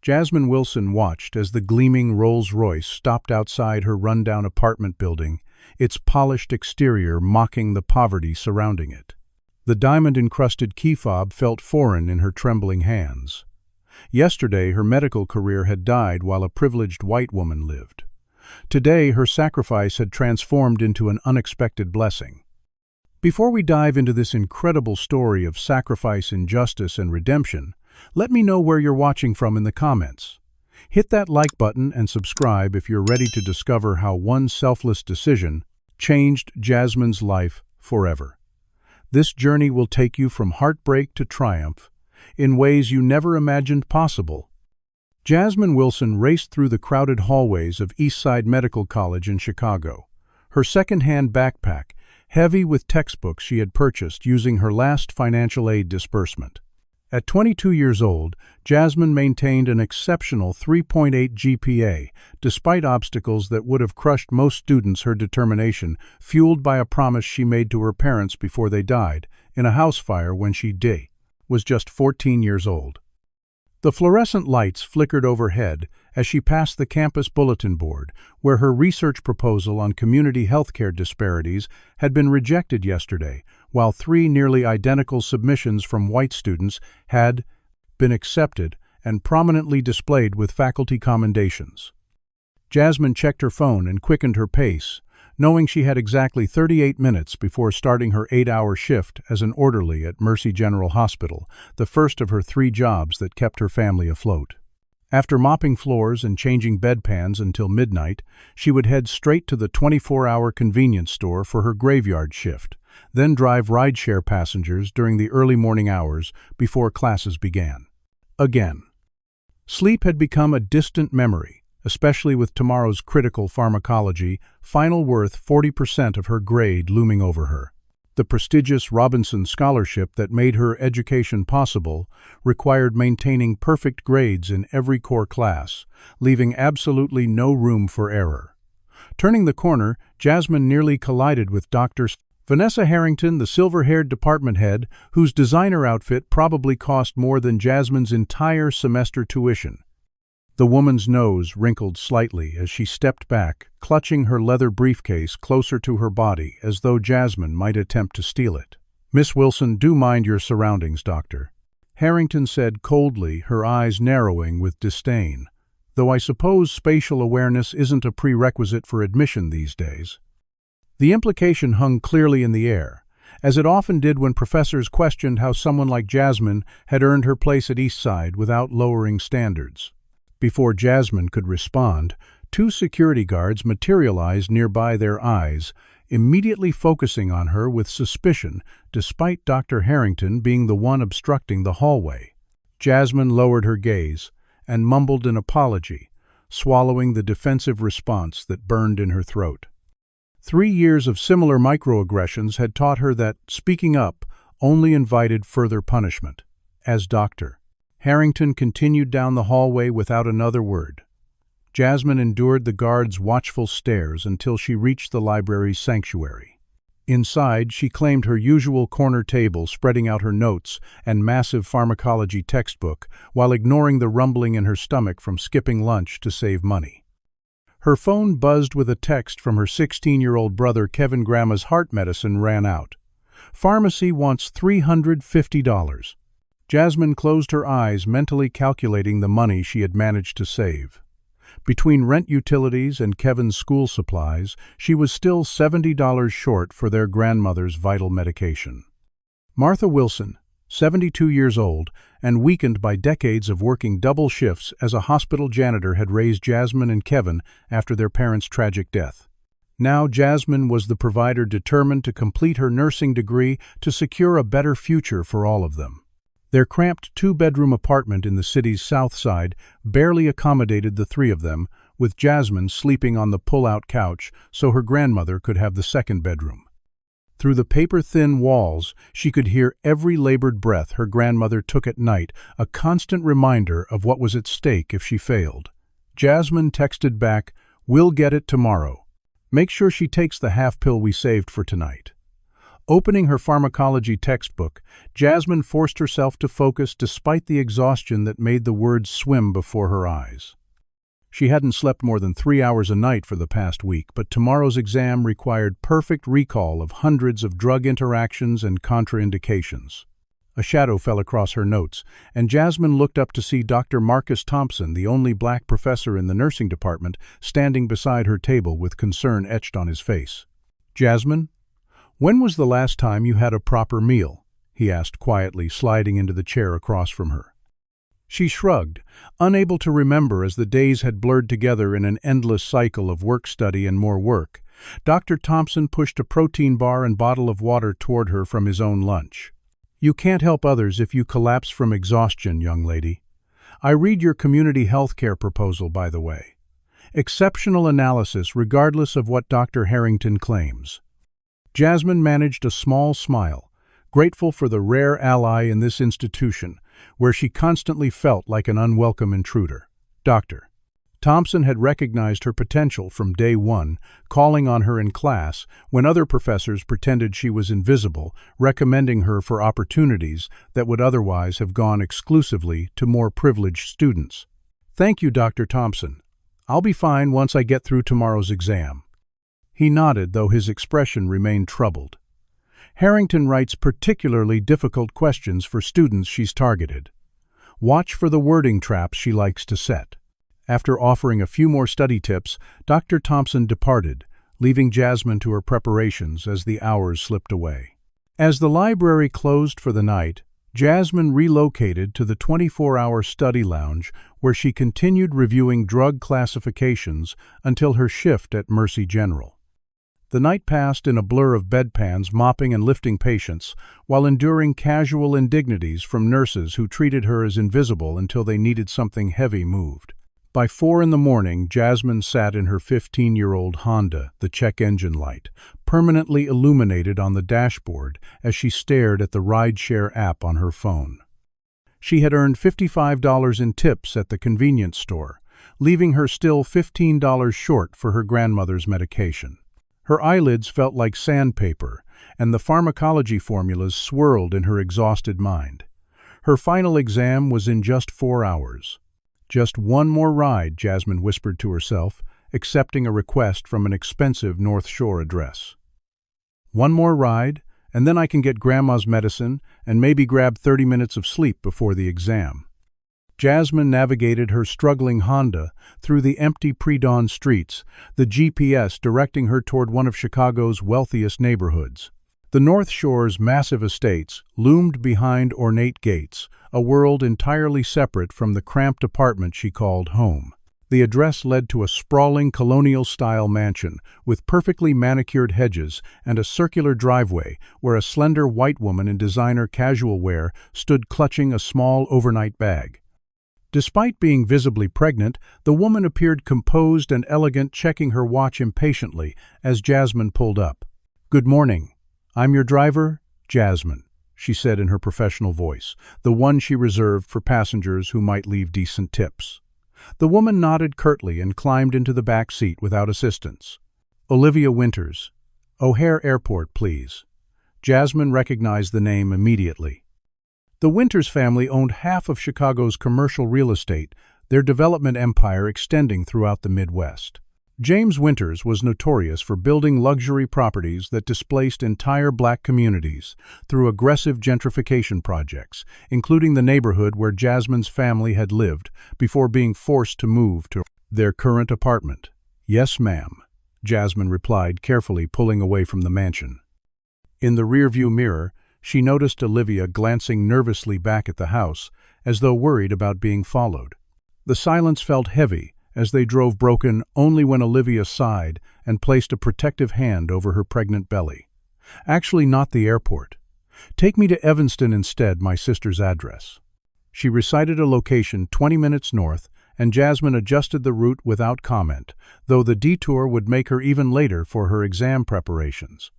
Jasmine Wilson watched as the gleaming Rolls-Royce stopped outside her rundown apartment building, its polished exterior mocking the poverty surrounding it. The diamond-encrusted key fob felt foreign in her trembling hands. Yesterday, her medical career had died while a privileged white woman lived. Today, her sacrifice had transformed into an unexpected blessing. Before we dive into this incredible story of sacrifice, injustice, and redemption, let me know where you're watching from in the comments. Hit that like button and subscribe if you're ready to discover how one selfless decision changed Jasmine's life forever. This journey will take you from heartbreak to triumph in ways you never imagined possible. Jasmine Wilson raced through the crowded hallways of Eastside Medical College in Chicago, her second-hand backpack heavy with textbooks she had purchased using her last financial aid disbursement. At 22 years old, Jasmine maintained an exceptional 3.8 GPA, despite obstacles that would have crushed most students. Her determination, fueled by a promise she made to her parents before they died, in a house fire when she was just 14 years old. The fluorescent lights flickered overhead as she passed the campus bulletin board, where her research proposal on community healthcare disparities had been rejected yesterday, while 3 nearly identical submissions from white students had been accepted and prominently displayed with faculty commendations. Jasmine checked her phone and quickened her pace, knowing she had exactly 38 minutes before starting her 8-hour shift as an orderly at Mercy General Hospital, the first of her 3 jobs that kept her family afloat. After mopping floors and changing bedpans until midnight, she would head straight to the 24-hour convenience store for her graveyard shift, then drive rideshare passengers during the early morning hours before classes began. Again. Sleep had become a distant memory, especially with tomorrow's critical pharmacology, final worth 40% of her grade looming over her. The prestigious Robinson Scholarship that made her education possible required maintaining perfect grades in every core class, leaving absolutely no room for error. Turning the corner, Jasmine nearly collided with Dr. Vanessa Harrington, the silver-haired department head, whose designer outfit probably cost more than Jasmine's entire semester tuition. The woman's nose wrinkled slightly as she stepped back, clutching her leather briefcase closer to her body as though Jasmine might attempt to steal it. "Miss Wilson, do mind your surroundings, Doctor," Harrington said coldly, her eyes narrowing with disdain. "Though I suppose spatial awareness isn't a prerequisite for admission these days." The implication hung clearly in the air, as it often did when professors questioned how someone like Jasmine had earned her place at Eastside without lowering standards. Before Jasmine could respond, 2 security guards materialized nearby, their eyes immediately focusing on her with suspicion, despite Dr. Harrington being the one obstructing the hallway. Jasmine lowered her gaze and mumbled an apology, swallowing the defensive response that burned in her throat. 3 years of similar microaggressions had taught her that speaking up only invited further punishment. As Dr. Harrington continued down the hallway without another word, Jasmine endured the guards' watchful stares until she reached the library's sanctuary. Inside, she claimed her usual corner table, spreading out her notes and massive pharmacology textbook while ignoring the rumbling in her stomach from skipping lunch to save money. Her phone buzzed with a text from her 16-year-old brother Kevin. "Grandma's heart medicine ran out. Pharmacy wants $350. Jasmine closed her eyes, mentally calculating the money she had managed to save. Between rent, utilities, and Kevin's school supplies, she was still $70 short for their grandmother's vital medication. Martha Wilson, 72 years old, and weakened by decades of working double shifts as a hospital janitor, had raised Jasmine and Kevin after their parents' tragic death. Now Jasmine was the provider determined to complete her nursing degree to secure a better future for all of them. Their cramped 2-bedroom apartment in the city's south side barely accommodated the 3 of them, with Jasmine sleeping on the pull-out couch so her grandmother could have the 2nd bedroom. Through the paper-thin walls, she could hear every labored breath her grandmother took at night, a constant reminder of what was at stake if she failed. Jasmine texted back, "We'll get it tomorrow. Make sure she takes the half pill we saved for tonight." Opening her pharmacology textbook, Jasmine forced herself to focus despite the exhaustion that made the words swim before her eyes. She hadn't slept more than 3 hours a night for the past week, but tomorrow's exam required perfect recall of hundreds of drug interactions and contraindications. A shadow fell across her notes, and Jasmine looked up to see Dr. Marcus Thompson, the only black professor in the nursing department, standing beside her table with concern etched on his face. "Jasmine, when was the last time you had a proper meal?" he asked quietly, sliding into the chair across from her. She shrugged, unable to remember as the days had blurred together in an endless cycle of work, study, and more work. Dr. Thompson pushed a protein bar and bottle of water toward her from his own lunch. "You can't help others if you collapse from exhaustion, young lady. I read your community health care proposal, by the way. Exceptional analysis regardless of what Dr. Harrington claims." Jasmine managed a small smile, grateful for the rare ally in this institution, where she constantly felt like an unwelcome intruder. Dr. Thompson had recognized her potential from day one, calling on her in class when other professors pretended she was invisible, recommending her for opportunities that would otherwise have gone exclusively to more privileged students. "Thank you, Dr. Thompson. I'll be fine once I get through tomorrow's exam." He nodded, though his expression remained troubled. "Harrington writes particularly difficult questions for students she's targeted. Watch for the wording traps she likes to set." After offering a few more study tips, Dr. Thompson departed, leaving Jasmine to her preparations as the hours slipped away. As the library closed for the night, Jasmine relocated to the 24-hour study lounge where she continued reviewing drug classifications until her shift at Mercy General. The night passed in a blur of bedpans, mopping and lifting patients, while enduring casual indignities from nurses who treated her as invisible until they needed something heavy moved. By 4 a.m, Jasmine sat in her 15-year-old Honda, the check engine light, permanently illuminated on the dashboard as she stared at the rideshare app on her phone. She had earned $55 in tips at the convenience store, leaving her still $15 short for her grandmother's medication. Her eyelids felt like sandpaper, and the pharmacology formulas swirled in her exhausted mind. Her final exam was in just 4 hours. "Just one more ride," Jasmine whispered to herself, accepting a request from an expensive North Shore address. "One more ride, and then I can get Grandma's medicine and maybe grab 30 minutes of sleep before the exam." Jasmine navigated her struggling Honda through the empty pre-dawn streets, the GPS directing her toward one of Chicago's wealthiest neighborhoods. The North Shore's massive estates loomed behind ornate gates, a world entirely separate from the cramped apartment she called home. The address led to a sprawling colonial-style mansion with perfectly manicured hedges and a circular driveway where a slender white woman in designer casual wear stood clutching a small overnight bag. Despite being visibly pregnant, the woman appeared composed and elegant, checking her watch impatiently as Jasmine pulled up. "Good morning. I'm your driver, Jasmine," she said in her professional voice, the one she reserved for passengers who might leave decent tips. The woman nodded curtly and climbed into the back seat without assistance. "Olivia Winters. O'Hare Airport, please." Jasmine recognized the name immediately. The Winters family owned half of Chicago's commercial real estate, their development empire extending throughout the Midwest. James Winters was notorious for building luxury properties that displaced entire black communities through aggressive gentrification projects, including the neighborhood where Jasmine's family had lived before being forced to move to their current apartment. "Yes, ma'am," Jasmine replied, carefully pulling away from the mansion. In the rearview mirror, she noticed Olivia glancing nervously back at the house, as though worried about being followed. The silence felt heavy as they drove, broken only when Olivia sighed and placed a protective hand over her pregnant belly. "Actually, not the airport. Take me to Evanston instead, my sister's address." She recited a location 20 minutes north, and Jasmine adjusted the route without comment, though the detour would make her even later for her exam preparations.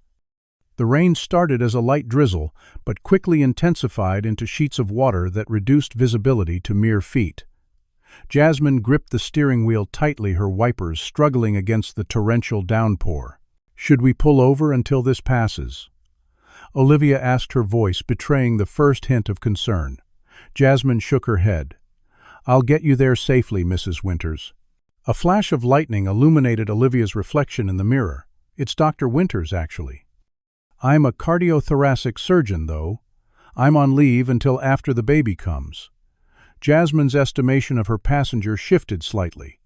The rain started as a light drizzle, but quickly intensified into sheets of water that reduced visibility to mere feet. Jasmine gripped the steering wheel tightly, her wipers struggling against the torrential downpour. "Should we pull over until this passes?" Olivia asked, her voice betraying the first hint of concern. Jasmine shook her head. "I'll get you there safely, Mrs. Winters." A flash of lightning illuminated Olivia's reflection in the mirror. "It's Dr. Winters, actually." "I'm a cardiothoracic surgeon, though. I'm on leave until after the baby comes." Jasmine's estimation of her passenger shifted slightly.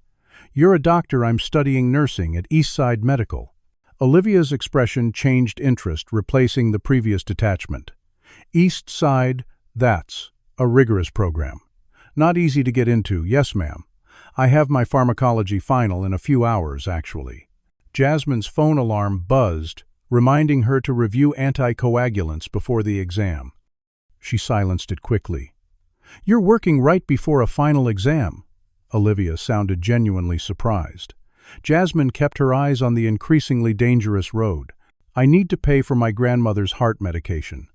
"You're a doctor. I'm studying nursing at Eastside Medical." Olivia's expression changed interest, replacing the previous detachment. "East Side, that's a rigorous program. Not easy to get into, yes, ma'am. I have my pharmacology final in a few hours, actually." Jasmine's phone alarm buzzed, reminding her to review anticoagulants before the exam. She silenced it quickly. "You're working right before a final exam." Olivia sounded genuinely surprised. Jasmine kept her eyes on the increasingly dangerous road. "I need to pay for my grandmother's heart medication."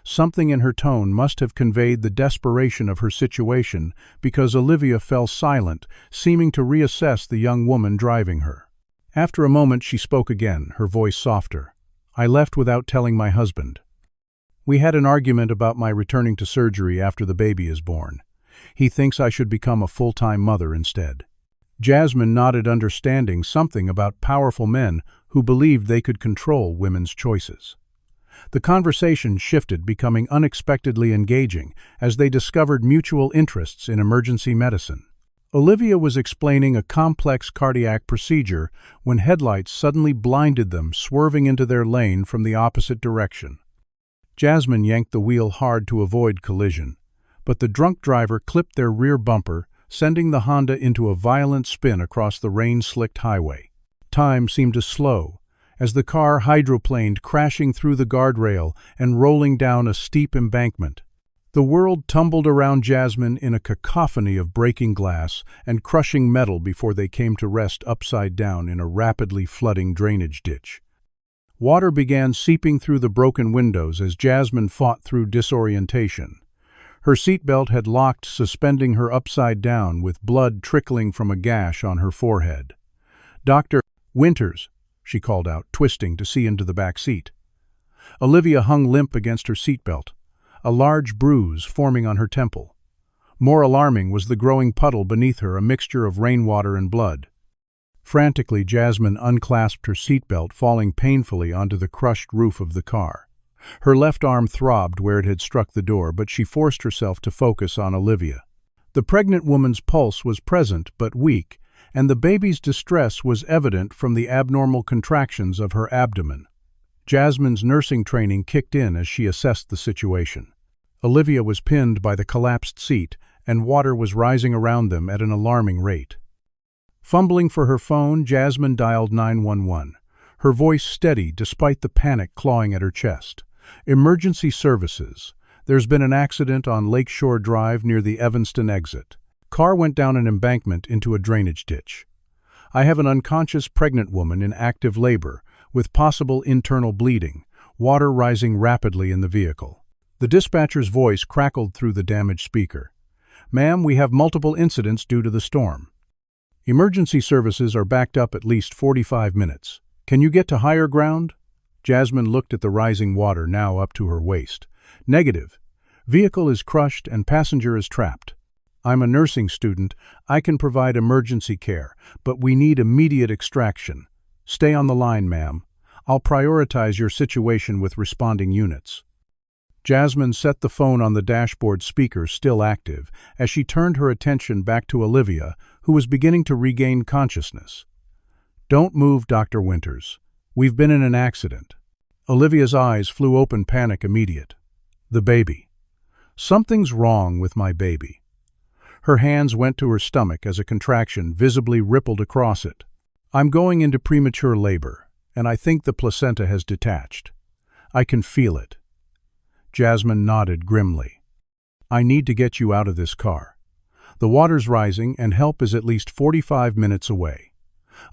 Something in her tone must have conveyed the desperation of her situation, because Olivia fell silent, seeming to reassess the young woman driving her. After a moment she spoke again, her voice softer. "I left without telling my husband. We had an argument about my returning to surgery after the baby is born. He thinks I should become a full-time mother instead." Jasmine nodded, understanding something about powerful men who believed they could control women's choices. The conversation shifted, becoming unexpectedly engaging as they discovered mutual interests in emergency medicine. Olivia was explaining a complex cardiac procedure when headlights suddenly blinded them, swerving into their lane from the opposite direction. Jasmine yanked the wheel hard to avoid collision, but the drunk driver clipped their rear bumper, sending the Honda into a violent spin across the rain-slicked highway. Time seemed to slow, as the car hydroplaned, crashing through the guardrail and rolling down a steep embankment. The world tumbled around Jasmine in a cacophony of breaking glass and crushing metal before they came to rest upside down in a rapidly flooding drainage ditch. Water began seeping through the broken windows as Jasmine fought through disorientation. Her seatbelt had locked, suspending her upside down, with blood trickling from a gash on her forehead. "Dr. Winters," she called out, twisting to see into the back seat. Olivia hung limp against her seatbelt, a large bruise forming on her temple. More alarming was the growing puddle beneath her, a mixture of rainwater and blood. Frantically, Jasmine unclasped her seatbelt, falling painfully onto the crushed roof of the car. Her left arm throbbed where it had struck the door, but she forced herself to focus on Olivia. The pregnant woman's pulse was present but weak, and the baby's distress was evident from the abnormal contractions of her abdomen. Jasmine's nursing training kicked in as she assessed the situation. Olivia was pinned by the collapsed seat, and water was rising around them at an alarming rate. Fumbling for her phone, Jasmine dialed 911, her voice steady despite the panic clawing at her chest. "Emergency services. There's been an accident on Lakeshore Drive near the Evanston exit. Car went down an embankment into a drainage ditch. I have an unconscious pregnant woman in active labor, with possible internal bleeding, water rising rapidly in the vehicle." The dispatcher's voice crackled through the damaged speaker. "Ma'am, we have multiple incidents due to the storm. Emergency services are backed up at least 45 minutes. Can you get to higher ground?" Jasmine looked at the rising water, now up to her waist. "Negative. Vehicle is crushed and passenger is trapped. I'm a nursing student. I can provide emergency care, but we need immediate extraction. Stay on the line, ma'am. I'll prioritize your situation with responding units." Jasmine set the phone on the dashboard speaker, still active, as she turned her attention back to Olivia, who was beginning to regain consciousness. "Don't move, Dr. Winters. We've been in an accident." Olivia's eyes flew open, panic immediate. "The baby. Something's wrong with my baby." Her hands went to her stomach as a contraction visibly rippled across it. "I'm going into premature labor, and I think the placenta has detached. I can feel it." Jasmine nodded grimly. "I need to get you out of this car. The water's rising, and help is at least 45 minutes away."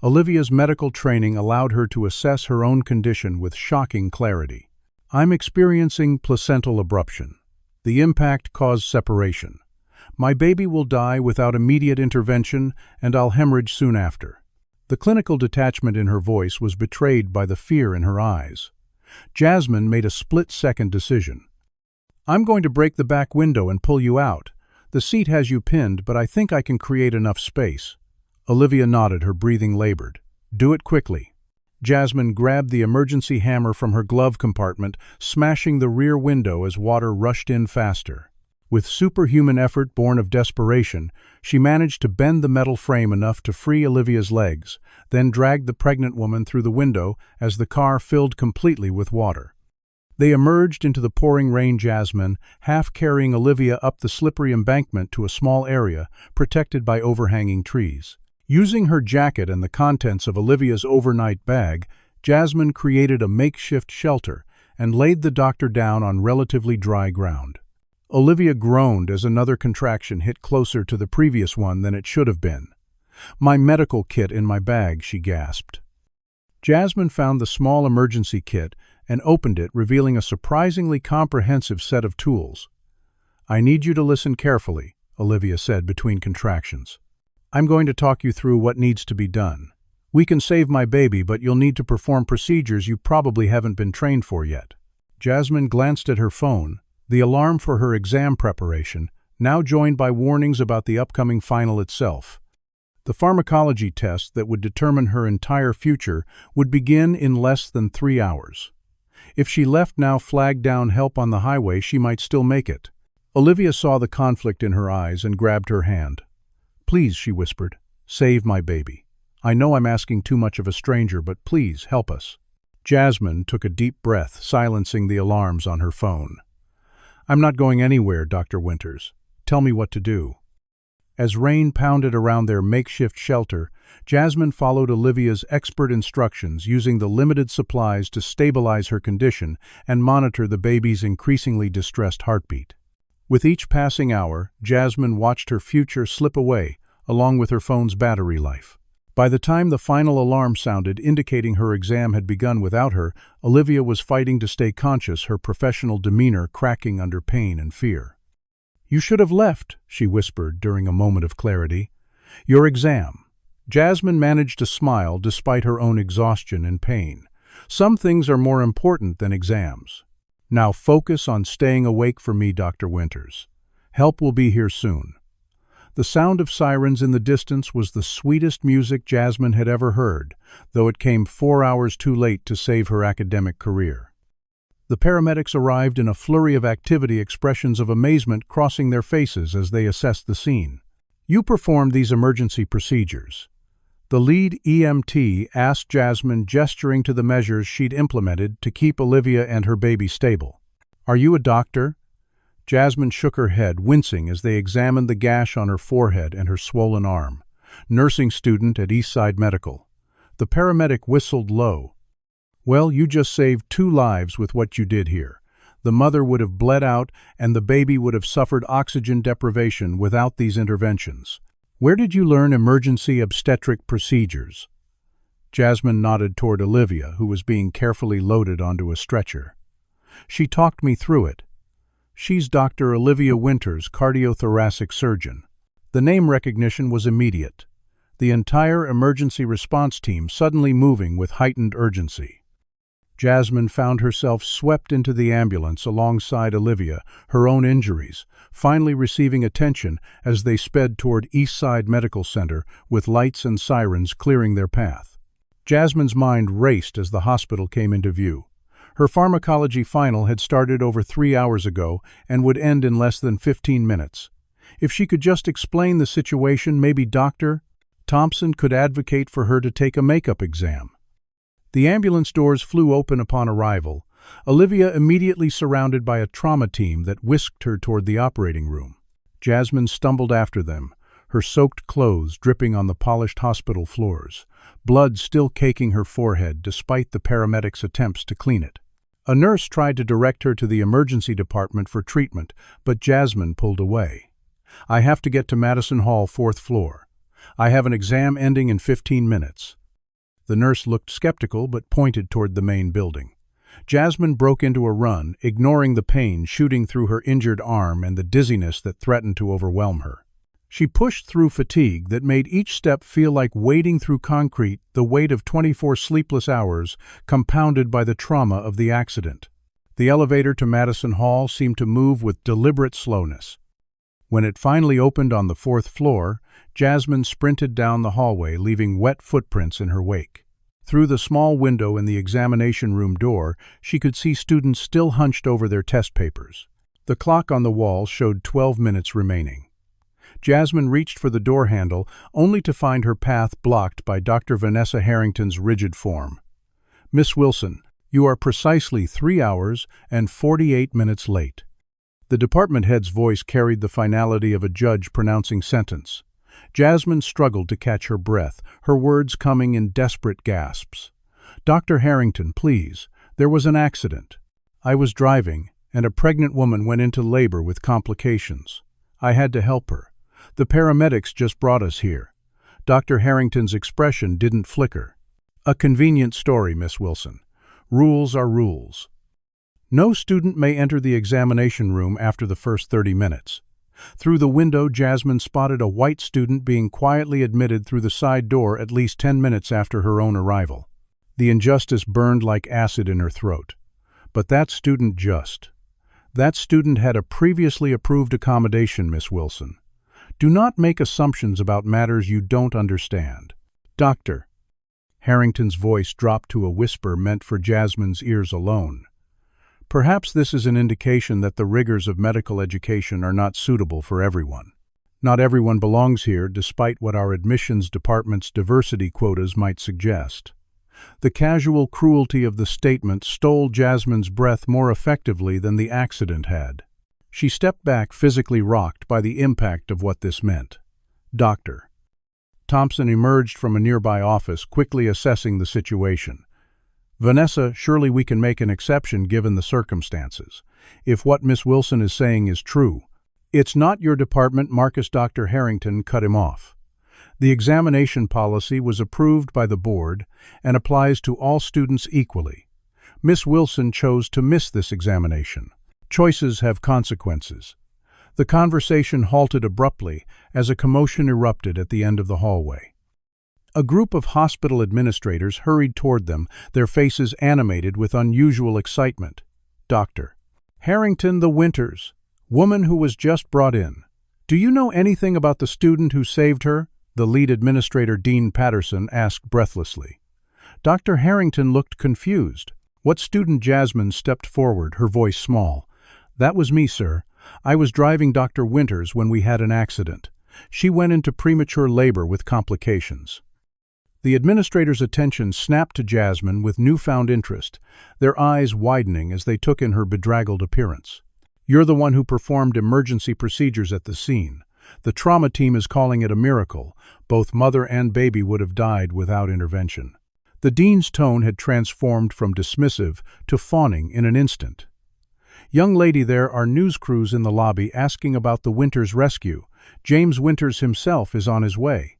Olivia's medical training allowed her to assess her own condition with shocking clarity. "I'm experiencing placental abruption. The impact caused separation. My baby will die without immediate intervention, and I'll hemorrhage soon after." The clinical detachment in her voice was betrayed by the fear in her eyes. Jasmine made a split-second decision. "I'm going to break the back window and pull you out. The seat has you pinned, but I think I can create enough space." Olivia nodded, her breathing labored. "Do it quickly." Jasmine grabbed the emergency hammer from her glove compartment, smashing the rear window as water rushed in faster. With superhuman effort born of desperation, she managed to bend the metal frame enough to free Olivia's legs, then dragged the pregnant woman through the window as the car filled completely with water. They emerged into the pouring rain, Jasmine half carrying Olivia up the slippery embankment to a small area protected by overhanging trees. Using her jacket and the contents of Olivia's overnight bag, Jasmine created a makeshift shelter and laid the doctor down on relatively dry ground. Olivia groaned as another contraction hit closer to the previous one than it should have been. "My medical kit in my bag," she gasped. Jasmine found the small emergency kit and opened it, revealing a surprisingly comprehensive set of tools. "I need you to listen carefully," Olivia said between contractions. "I'm going to talk you through what needs to be done. We can save my baby, but you'll need to perform procedures you probably haven't been trained for yet." Jasmine glanced at her phone, the alarm for her exam preparation, now joined by warnings about the upcoming final itself. The pharmacology test that would determine her entire future would begin in less than 3 hours. If she left now, flagged down help on the highway, she might still make it. Olivia saw the conflict in her eyes and grabbed her hand. "Please," she whispered, "save my baby. I know I'm asking too much of a stranger, but please help us." Jasmine took a deep breath, silencing the alarms on her phone. "I'm not going anywhere, Dr. Winters. Tell me what to do." As rain pounded around their makeshift shelter, Jasmine followed Olivia's expert instructions, using the limited supplies to stabilize her condition and monitor the baby's increasingly distressed heartbeat. With each passing hour, Jasmine watched her future slip away, along with her phone's battery life. By the time the final alarm sounded, indicating her exam had begun without her, Olivia was fighting to stay conscious, her professional demeanor cracking under pain and fear. "You should have left," she whispered during a moment of clarity. "Your exam." Jasmine managed to smile despite her own exhaustion and pain. "Some things are more important than exams. Now focus on staying awake for me, Dr. Winters. Help will be here soon." The sound of sirens in the distance was the sweetest music Jasmine had ever heard, though it came 4 hours too late to save her academic career. The paramedics arrived in a flurry of activity, expressions of amazement crossing their faces as they assessed the scene. "You performed these emergency procedures?" The lead EMT asked Jasmine, gesturing to the measures she'd implemented to keep Olivia and her baby stable. "Are you a doctor?" Jasmine shook her head, wincing as they examined the gash on her forehead and her swollen arm. "Nursing student at Eastside Medical." The paramedic whistled low. "Well, you just saved 2 lives with what you did here. The mother would have bled out and the baby would have suffered oxygen deprivation without these interventions. Where did you learn emergency obstetric procedures?" Jasmine nodded toward Olivia, who was being carefully loaded onto a stretcher. "She talked me through it. She's Dr. Olivia Winters, cardiothoracic surgeon." The name recognition was immediate, the entire emergency response team suddenly moving with heightened urgency. Jasmine found herself swept into the ambulance alongside Olivia, her own injuries, finally receiving attention as they sped toward Eastside Medical Center with lights and sirens clearing their path. Jasmine's mind raced as the hospital came into view. Her pharmacology final had started over 3 hours ago and would end in less than 15 minutes. If she could just explain the situation, maybe Dr. Thompson could advocate for her to take a makeup exam. The ambulance doors flew open upon arrival, Olivia immediately surrounded by a trauma team that whisked her toward the operating room. Jasmine stumbled after them, her soaked clothes dripping on the polished hospital floors, blood still caking her forehead despite the paramedics' attempts to clean it. A nurse tried to direct her to the emergency department for treatment, but Jasmine pulled away. "I have to get to Madison Hall, 4th floor. I have an exam ending in 15 minutes. The nurse looked skeptical but pointed toward the main building. Jasmine broke into a run, ignoring the pain shooting through her injured arm and the dizziness that threatened to overwhelm her. She pushed through fatigue that made each step feel like wading through concrete, the weight of 24 sleepless hours, compounded by the trauma of the accident. The elevator to Madison Hall seemed to move with deliberate slowness. When it finally opened on the 4th floor, Jasmine sprinted down the hallway, leaving wet footprints in her wake. Through the small window in the examination room door, she could see students still hunched over their test papers. The clock on the wall showed 12 minutes remaining. Jasmine reached for the door handle, only to find her path blocked by Dr. Vanessa Harrington's rigid form. "Miss Wilson, you are precisely 3 hours and 48 minutes late." The department head's voice carried the finality of a judge pronouncing sentence. Jasmine struggled to catch her breath, her words coming in desperate gasps. "Dr. Harrington, please, there was an accident. I was driving, and a pregnant woman went into labor with complications. I had to help her. The paramedics just brought us here." Dr. Harrington's expression didn't flicker. "A convenient story, Miss Wilson. Rules are rules. No student may enter the examination room after the first 30 minutes. Through the window, Jasmine spotted a white student being quietly admitted through the side door at least 10 minutes after her own arrival. The injustice burned like acid in her throat. But that student had a previously approved accommodation, Miss Wilson. Do not make assumptions about matters you don't understand." "Doctor." Harrington's voice dropped to a whisper meant for Jasmine's ears alone. "Perhaps this is an indication that the rigors of medical education are not suitable for everyone. Not everyone belongs here, despite what our admissions department's diversity quotas might suggest." The casual cruelty of the statement stole Jasmine's breath more effectively than the accident had. She stepped back, physically rocked by the impact of what this meant. "Doctor." Thompson emerged from a nearby office, quickly assessing the situation. "Vanessa, surely we can make an exception given the circumstances. If what Miss Wilson is saying is true." "It's not your department, Marcus." Dr. Harrington cut him off. "The examination policy was approved by the board and applies to all students equally. Miss Wilson chose to miss this examination. Choices have consequences." The conversation halted abruptly as a commotion erupted at the end of the hallway. A group of hospital administrators hurried toward them, their faces animated with unusual excitement. "Dr. Harrington, the Winters, woman who was just brought in. Do you know anything about the student who saved her?" the lead administrator, Dean Patterson, asked breathlessly. Dr. Harrington looked confused. "What student?" Jasmine stepped forward, her voice small. "That was me, sir. I was driving Dr. Winters when we had an accident. She went into premature labor with complications." The administrator's attention snapped to Jasmine with newfound interest, their eyes widening as they took in her bedraggled appearance. "You're the one who performed emergency procedures at the scene. The trauma team is calling it a miracle. Both mother and baby would have died without intervention." The dean's tone had transformed from dismissive to fawning in an instant. "Young lady, there are news crews in the lobby asking about the Winters rescue. James Winters himself is on his way.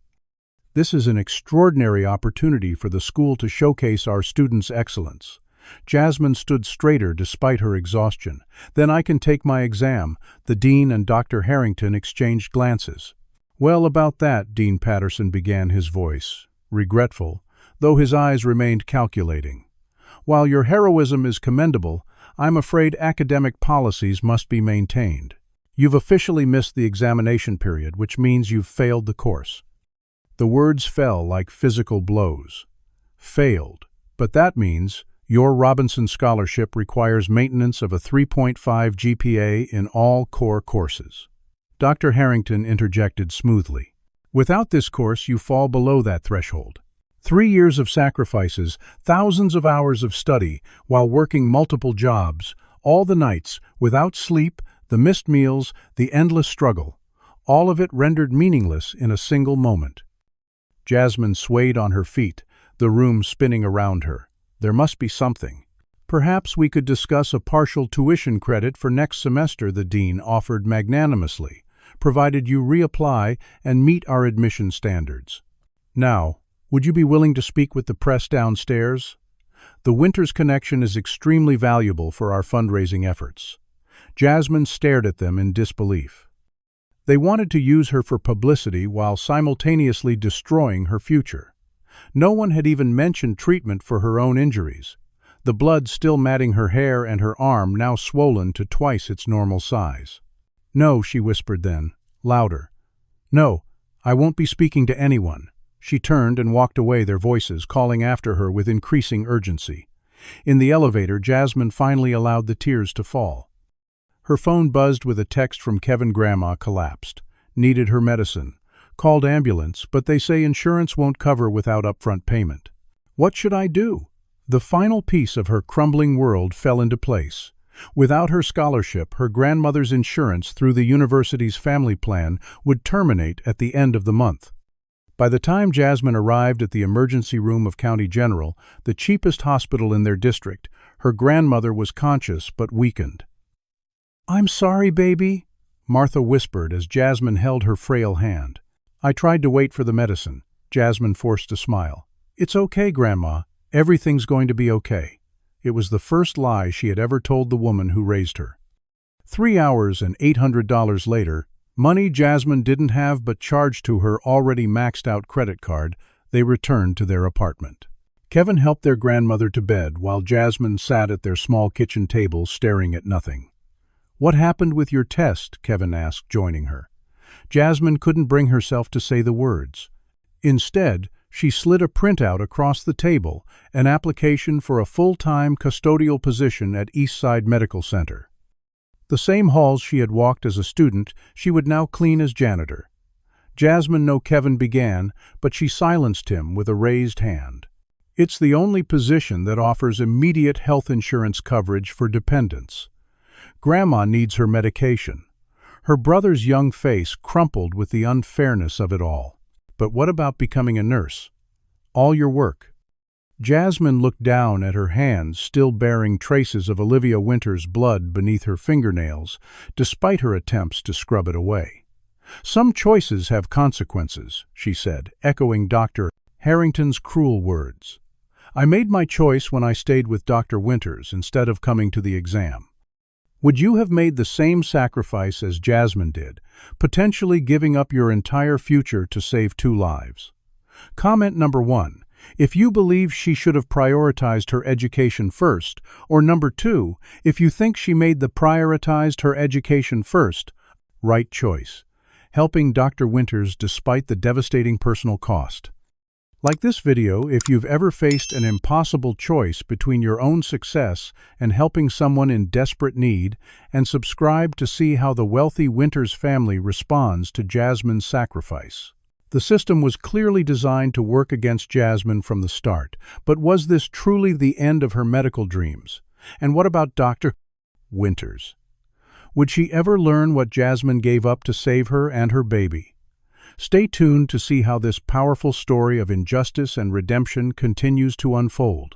This is an extraordinary opportunity for the school to showcase our students' excellence." Jasmine stood straighter despite her exhaustion. "Then I can take my exam." The dean and Dr. Harrington exchanged glances. "Well, about that," Dean Patterson began, his voice regretful, though his eyes remained calculating. "While your heroism is commendable, I'm afraid academic policies must be maintained. You've officially missed the examination period, which means you've failed the course." The words fell like physical blows. Failed. But that means your Robinson Scholarship requires maintenance of a 3.5 GPA in all core courses. Dr. Harrington interjected smoothly. "Without this course, you fall below that threshold. 3 years of sacrifices, thousands of hours of study, while working multiple jobs, all the nights, without sleep, the missed meals, the endless struggle, all of it rendered meaningless in a single moment." Jasmine swayed on her feet, the room spinning around her. There must be something. "Perhaps we could discuss a partial tuition credit for next semester," the dean offered magnanimously, "provided you reapply and meet our admission standards. Now, would you be willing to speak with the press downstairs? The Winters connection is extremely valuable for our fundraising efforts." Jasmine stared at them in disbelief. They wanted to use her for publicity while simultaneously destroying her future. No one had even mentioned treatment for her own injuries, the blood still matting her hair and her arm now swollen to twice its normal size. "No," she whispered then, louder. "No, I won't be speaking to anyone." She turned and walked away, their voices calling after her with increasing urgency. In the elevator, Jasmine finally allowed the tears to fall. Her phone buzzed with a text from Kevin. Grandma collapsed. Needed her medicine. Called ambulance, but they say insurance won't cover without upfront payment. What should I do? The final piece of her crumbling world fell into place. Without her scholarship, her grandmother's insurance through the university's family plan would terminate at the end of the month. By the time Jasmine arrived at the emergency room of County General, the cheapest hospital in their district, her grandmother was conscious but weakened. "I'm sorry, baby," Martha whispered as Jasmine held her frail hand. "I tried to wait for the medicine." Jasmine forced a smile. "It's okay, Grandma. Everything's going to be okay." It was the first lie she had ever told the woman who raised her. 3 hours and $800 later, money Jasmine didn't have but charged to her already maxed-out credit card, they returned to their apartment. Kevin helped their grandmother to bed while Jasmine sat at their small kitchen table staring at nothing. "What happened with your test?" Kevin asked, joining her. Jasmine couldn't bring herself to say the words. Instead, she slid a printout across the table, an application for a full-time custodial position at Eastside Medical Center. The same halls she had walked as a student, she would now clean as janitor. Jasmine knew Kevin began, but she silenced him with a raised hand. "It's the only position that offers immediate health insurance coverage for dependents. Grandma needs her medication." Her brother's young face crumpled with the unfairness of it all. "But what about becoming a nurse? All your work?" Jasmine looked down at her hands, still bearing traces of Olivia Winter's blood beneath her fingernails, despite her attempts to scrub it away. "Some choices have consequences," she said, echoing Dr. Harrington's cruel words. "I made my choice when I stayed with Dr. Winters instead of coming to the exam." Would you have made the same sacrifice as Jasmine did, potentially giving up your entire future to save 2 lives? Comment number 1. If you believe she should have prioritized her education first, or number 2, if you think she prioritized her education first. Right choice. Helping Dr. Winters despite the devastating personal cost. Like this video if you've ever faced an impossible choice between your own success and helping someone in desperate need, and subscribe to see how the wealthy Winters family responds to Jasmine's sacrifice. The system was clearly designed to work against Jasmine from the start, but was this truly the end of her medical dreams? And what about Dr. Winters? Would she ever learn what Jasmine gave up to save her and her baby? Stay tuned to see how this powerful story of injustice and redemption continues to unfold.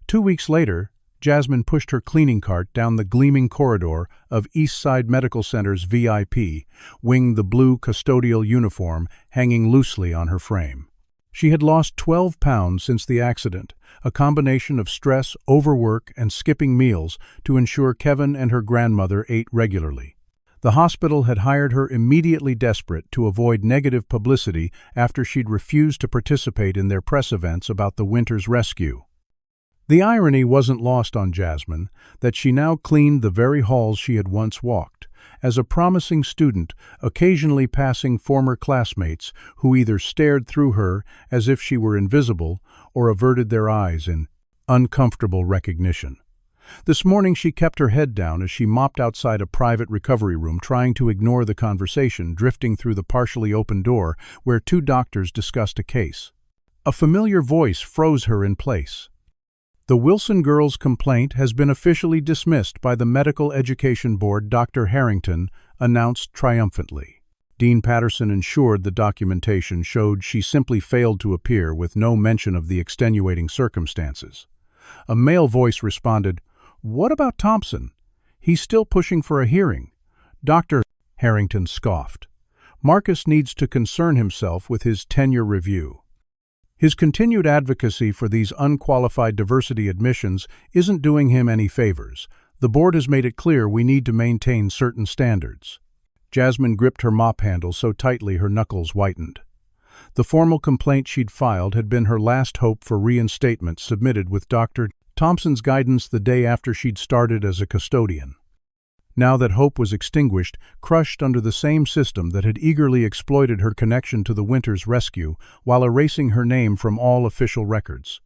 2 weeks later, Jasmine pushed her cleaning cart down the gleaming corridor of Eastside Medical Center's VIP, wing, the blue custodial uniform hanging loosely on her frame. She had lost 12 pounds since the accident, a combination of stress, overwork, and skipping meals to ensure Kevin and her grandmother ate regularly. The hospital had hired her immediately, desperate to avoid negative publicity after she'd refused to participate in their press events about the Winters rescue. The irony wasn't lost on Jasmine that she now cleaned the very halls she had once walked, as a promising student, occasionally passing former classmates who either stared through her as if she were invisible or averted their eyes in uncomfortable recognition. This morning she kept her head down as she mopped outside a private recovery room, trying to ignore the conversation drifting through the partially open door where 2 doctors discussed a case. A familiar voice froze her in place. "The Wilson girl's complaint has been officially dismissed by the Medical Education Board," Dr. Harrington announced triumphantly. Dean Patterson ensured the documentation showed she simply failed to appear, with no mention of the extenuating circumstances. A male voice responded, "What about Thompson? He's still pushing for a hearing." Dr. Harrington scoffed. "Marcus needs to concern himself with his tenure review. His continued advocacy for these unqualified diversity admissions isn't doing him any favors. The board has made it clear we need to maintain certain standards." Jasmine gripped her mop handle so tightly her knuckles whitened. The formal complaint she'd filed had been her last hope for reinstatement, submitted with Dr. Thompson's guidance the day after she'd started as a custodian. Now that hope was extinguished, crushed under the same system that had eagerly exploited her connection to the Winters rescue while erasing her name from all official records.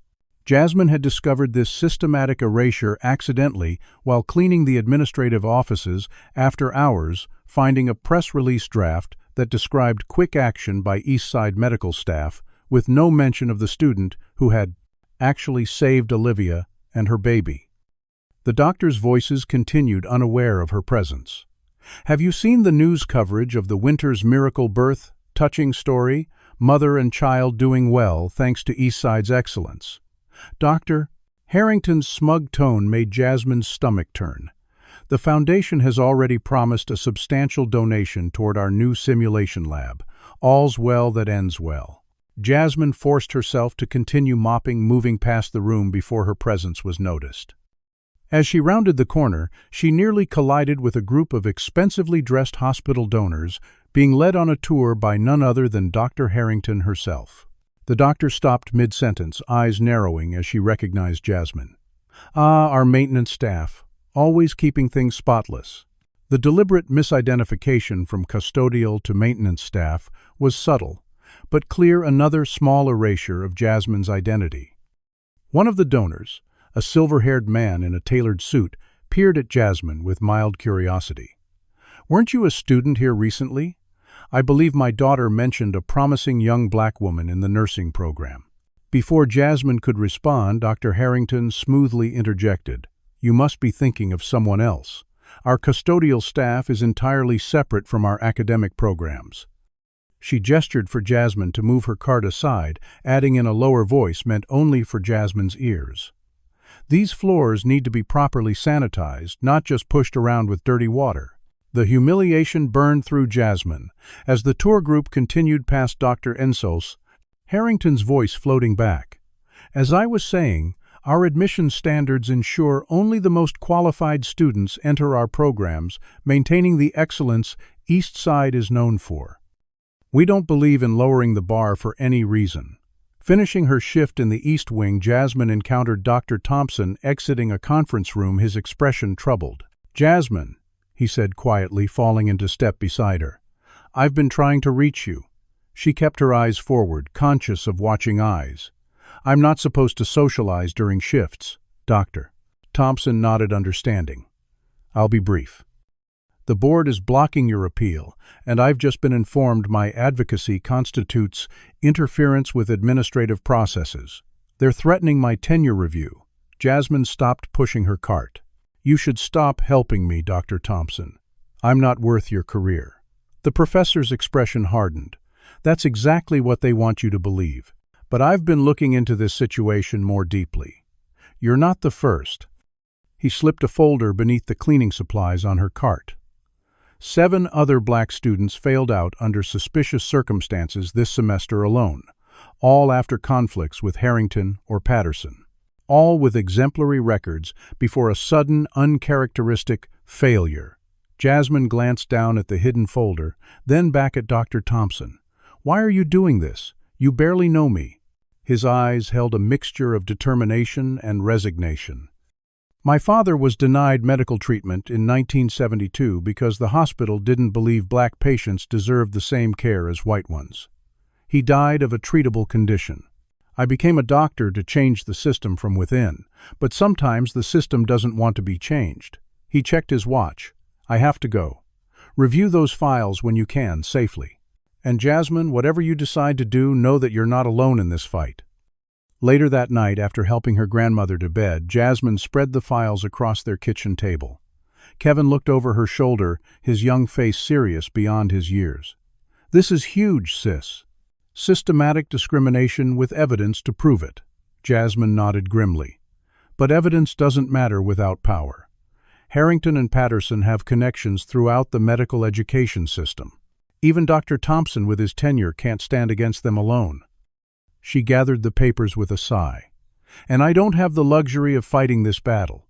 Jasmine had discovered this systematic erasure accidentally while cleaning the administrative offices after hours, finding a press release draft that described quick action by Eastside medical staff, with no mention of the student who had actually saved Olivia and her baby. The doctors' voices continued, unaware of her presence. "Have you seen the news coverage of the Winters miracle birth? Touching story, mother and child doing well thanks to Eastside's excellence." Dr. Harrington's smug tone made Jasmine's stomach turn. "The Foundation has already promised a substantial donation toward our new simulation lab. All's well that ends well." Jasmine forced herself to continue mopping, moving past the room before her presence was noticed. As she rounded the corner, she nearly collided with a group of expensively dressed hospital donors being led on a tour by none other than Dr. Harrington herself. The doctor stopped mid-sentence, eyes narrowing as she recognized Jasmine. "Ah, our maintenance staff, always keeping things spotless." The deliberate misidentification from custodial to maintenance staff was subtle, but clear, another small erasure of Jasmine's identity. One of the donors, a silver-haired man in a tailored suit, peered at Jasmine with mild curiosity. "Weren't you a student here recently? I believe my daughter mentioned a promising young black woman in the nursing program." Before Jasmine could respond, Dr. Harrington smoothly interjected, "You must be thinking of someone else. Our custodial staff is entirely separate from our academic programs." She gestured for Jasmine to move her cart aside, adding in a lower voice meant only for Jasmine's ears. "These floors need to be properly sanitized, not just pushed around with dirty water." The humiliation burned through Jasmine. As the tour group continued past Dr. Ensos, Harrington's voice floating back. "As I was saying, our admission standards ensure only the most qualified students enter our programs, maintaining the excellence Eastside is known for. We don't believe in lowering the bar for any reason." Finishing her shift in the East Wing, Jasmine encountered Dr. Thompson exiting a conference room, his expression troubled. "Jasmine," he said quietly, falling into step beside her. "I've been trying to reach you." She kept her eyes forward, conscious of watching eyes. "I'm not supposed to socialize during shifts, Doctor." Thompson nodded understanding. "I'll be brief. The board is blocking your appeal, and I've just been informed my advocacy constitutes interference with administrative processes. They're threatening my tenure review." Jasmine stopped pushing her cart. "You should stop helping me, Dr. Thompson. I'm not worth your career." The professor's expression hardened. "That's exactly what they want you to believe. But I've been looking into this situation more deeply. You're not the first." He slipped a folder beneath the cleaning supplies on her cart. 7 other black students failed out under suspicious circumstances this semester alone, all after conflicts with Harrington or Patterson. All with exemplary records before a sudden, uncharacteristic failure. Jasmine glanced down at the hidden folder, then back at Dr. Thompson. "Why are you doing this? You barely know me." His eyes held a mixture of determination and resignation. "My father was denied medical treatment in 1972 because the hospital didn't believe black patients deserved the same care as white ones. He died of a treatable condition. I became a doctor to change the system from within, but sometimes the system doesn't want to be changed." He checked his watch. "I have to go. Review those files when you can, safely. And Jasmine, whatever you decide to do, know that you're not alone in this fight." Later that night, after helping her grandmother to bed, Jasmine spread the files across their kitchen table. Kevin looked over her shoulder, his young face serious beyond his years. "This is huge, sis. Systematic discrimination with evidence to prove it." Jasmine nodded grimly. "But evidence doesn't matter without power. Harrington and Patterson have connections throughout the medical education system. Even Dr. Thompson with his tenure can't stand against them alone." She gathered the papers with a sigh. "And I don't have the luxury of fighting this battle.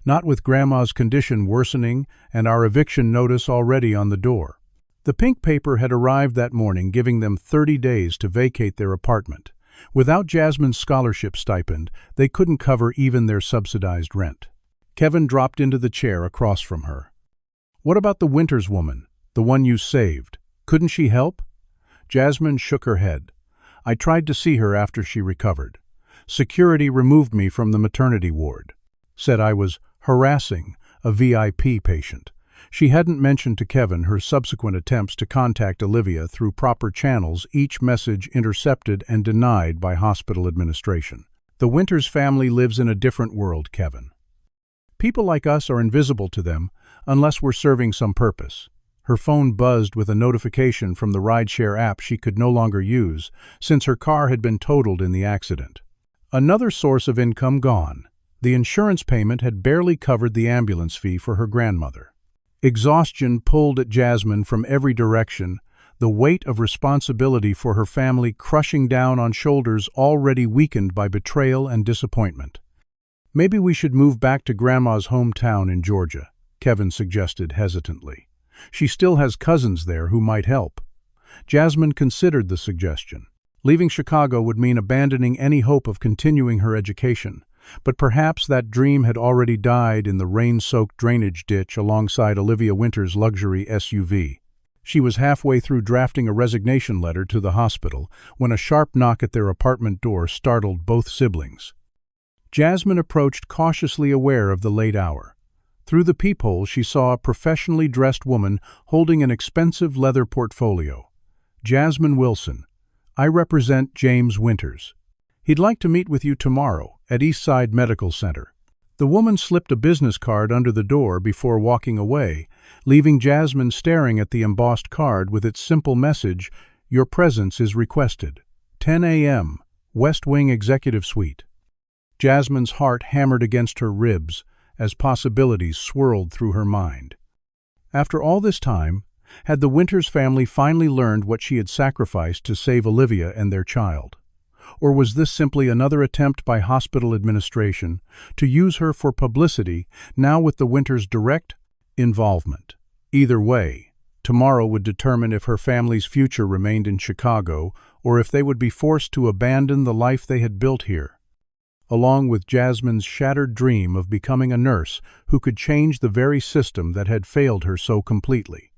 Not with Grandma's condition worsening and our eviction notice already on the door." The pink paper had arrived that morning, giving them 30 days to vacate their apartment. Without Jasmine's scholarship stipend, they couldn't cover even their subsidized rent. Kevin dropped into the chair across from her. "What about the Winters woman, the one you saved? Couldn't she help?" Jasmine shook her head. "I tried to see her after she recovered. Security removed me from the maternity ward. Said I was harassing a VIP patient." She hadn't mentioned to Kevin her subsequent attempts to contact Olivia through proper channels, each message intercepted and denied by hospital administration. "The Winters family lives in a different world, Kevin. People like us are invisible to them unless we're serving some purpose." Her phone buzzed with a notification from the rideshare app she could no longer use since her car had been totaled in the accident. Another source of income gone. The insurance payment had barely covered the ambulance fee for her grandmother. Exhaustion pulled at Jasmine from every direction, the weight of responsibility for her family crushing down on shoulders already weakened by betrayal and disappointment. "Maybe we should move back to Grandma's hometown in Georgia," Kevin suggested hesitantly. "She still has cousins there who might help." Jasmine considered the suggestion. Leaving Chicago would mean abandoning any hope of continuing her education, but perhaps that dream had already died in the rain-soaked drainage ditch alongside Olivia Winters' luxury SUV. She was halfway through drafting a resignation letter to the hospital when a sharp knock at their apartment door startled both siblings. Jasmine approached, cautiously aware of the late hour. Through the peephole, she saw a professionally dressed woman holding an expensive leather portfolio. "Jasmine Wilson. I represent James Winters. He'd like to meet with you tomorrow at Eastside Medical Center." The woman slipped a business card under the door before walking away, leaving Jasmine staring at the embossed card with its simple message, "Your presence is requested. 10 a.m., West Wing Executive Suite." Jasmine's heart hammered against her ribs as possibilities swirled through her mind. After all this time, had the Winters family finally learned what she had sacrificed to save Olivia and their child? Or was this simply another attempt by hospital administration to use her for publicity, now with the Winters' direct involvement? Either way, tomorrow would determine if her family's future remained in Chicago or if they would be forced to abandon the life they had built here. Along with Jasmine's shattered dream of becoming a nurse who could change the very system that had failed her so completely.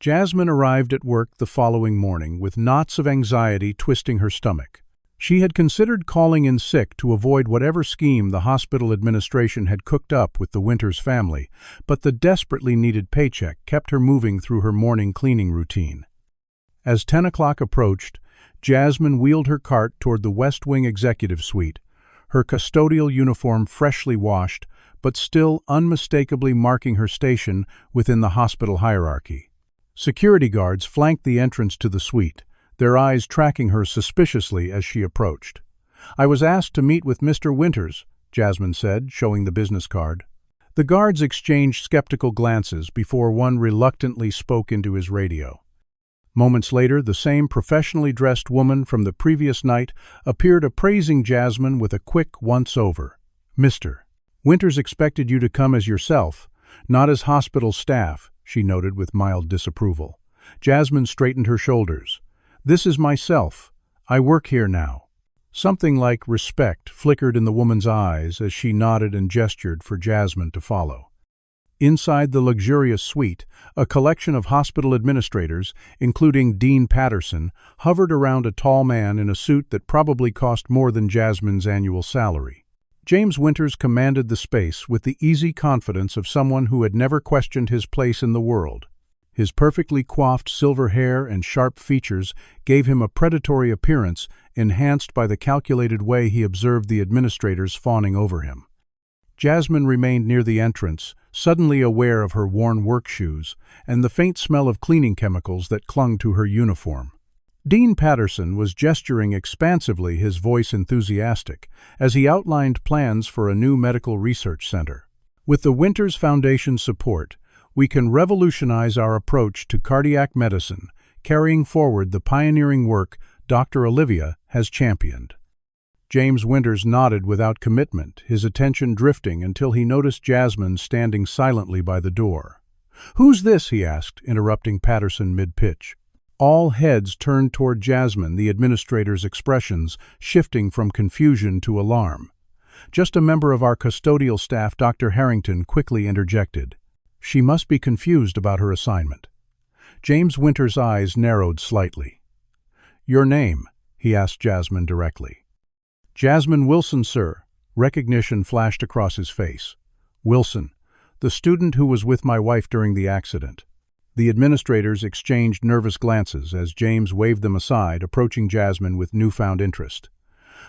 Jasmine arrived at work the following morning with knots of anxiety twisting her stomach. She had considered calling in sick to avoid whatever scheme the hospital administration had cooked up with the Winters family, but the desperately needed paycheck kept her moving through her morning cleaning routine. As 10 o'clock approached, Jasmine wheeled her cart toward the West Wing Executive Suite, her custodial uniform freshly washed, but still unmistakably marking her station within the hospital hierarchy. Security guards flanked the entrance to the suite, their eyes tracking her suspiciously as she approached. "I was asked to meet with Mr. Winters," Jasmine said, showing the business card. The guards exchanged skeptical glances before one reluctantly spoke into his radio. Moments later, the same professionally dressed woman from the previous night appeared, appraising Jasmine with a quick once-over. "Mr. Winters expected you to come as yourself, not as hospital staff," she noted with mild disapproval. Jasmine straightened her shoulders. "This is myself. I work here now." Something like respect flickered in the woman's eyes as she nodded and gestured for Jasmine to follow. Inside the luxurious suite, a collection of hospital administrators, including Dean Patterson, hovered around a tall man in a suit that probably cost more than Jasmine's annual salary. James Winters commanded the space with the easy confidence of someone who had never questioned his place in the world. His perfectly coiffed silver hair and sharp features gave him a predatory appearance, enhanced by the calculated way he observed the administrators fawning over him. Jasmine remained near the entrance, suddenly aware of her worn work shoes and the faint smell of cleaning chemicals that clung to her uniform. Dean Patterson was gesturing expansively, his voice enthusiastic, as he outlined plans for a new medical research center. "With the Winters Foundation's support, we can revolutionize our approach to cardiac medicine, carrying forward the pioneering work Dr. Olivia has championed." James Winters nodded without commitment, his attention drifting until he noticed Jasmine standing silently by the door. "Who's this?" he asked, interrupting Patterson mid-pitch. All heads turned toward Jasmine, the administrator's expressions shifting from confusion to alarm. Just a member of our custodial staff, Dr. Harrington, quickly interjected. She must be confused about her assignment. James Winter's eyes narrowed slightly. "Your name?" he asked Jasmine directly. "Jasmine Wilson, sir." Recognition flashed across his face. "Wilson, the student who was with my wife during the accident." The administrators exchanged nervous glances as James waved them aside, approaching Jasmine with newfound interest.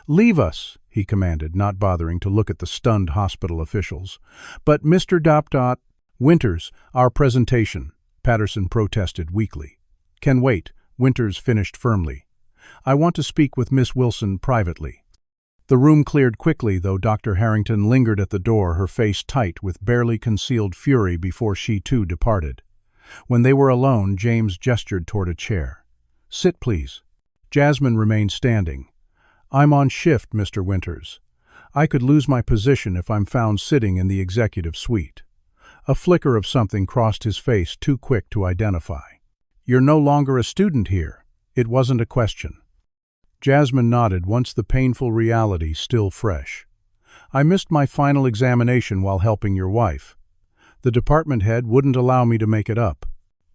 "Leave us," he commanded, not bothering to look at the stunned hospital officials. "But Mr. Winters, our presentation," Patterson protested weakly. "Can wait," Winters finished firmly. "I want to speak with Miss Wilson privately." The room cleared quickly, though Dr. Harrington lingered at the door, her face tight with barely concealed fury before she too departed. When they were alone, James gestured toward a chair. "Sit, please." Jasmine remained standing. "I'm on shift, Mr. Winters. I could lose my position if I'm found sitting in the executive suite." A flicker of something crossed his face, too quick to identify. "You're no longer a student here." It wasn't a question. Jasmine nodded, once the painful reality still fresh. "I missed my final examination while helping your wife. The department head wouldn't allow me to make it up."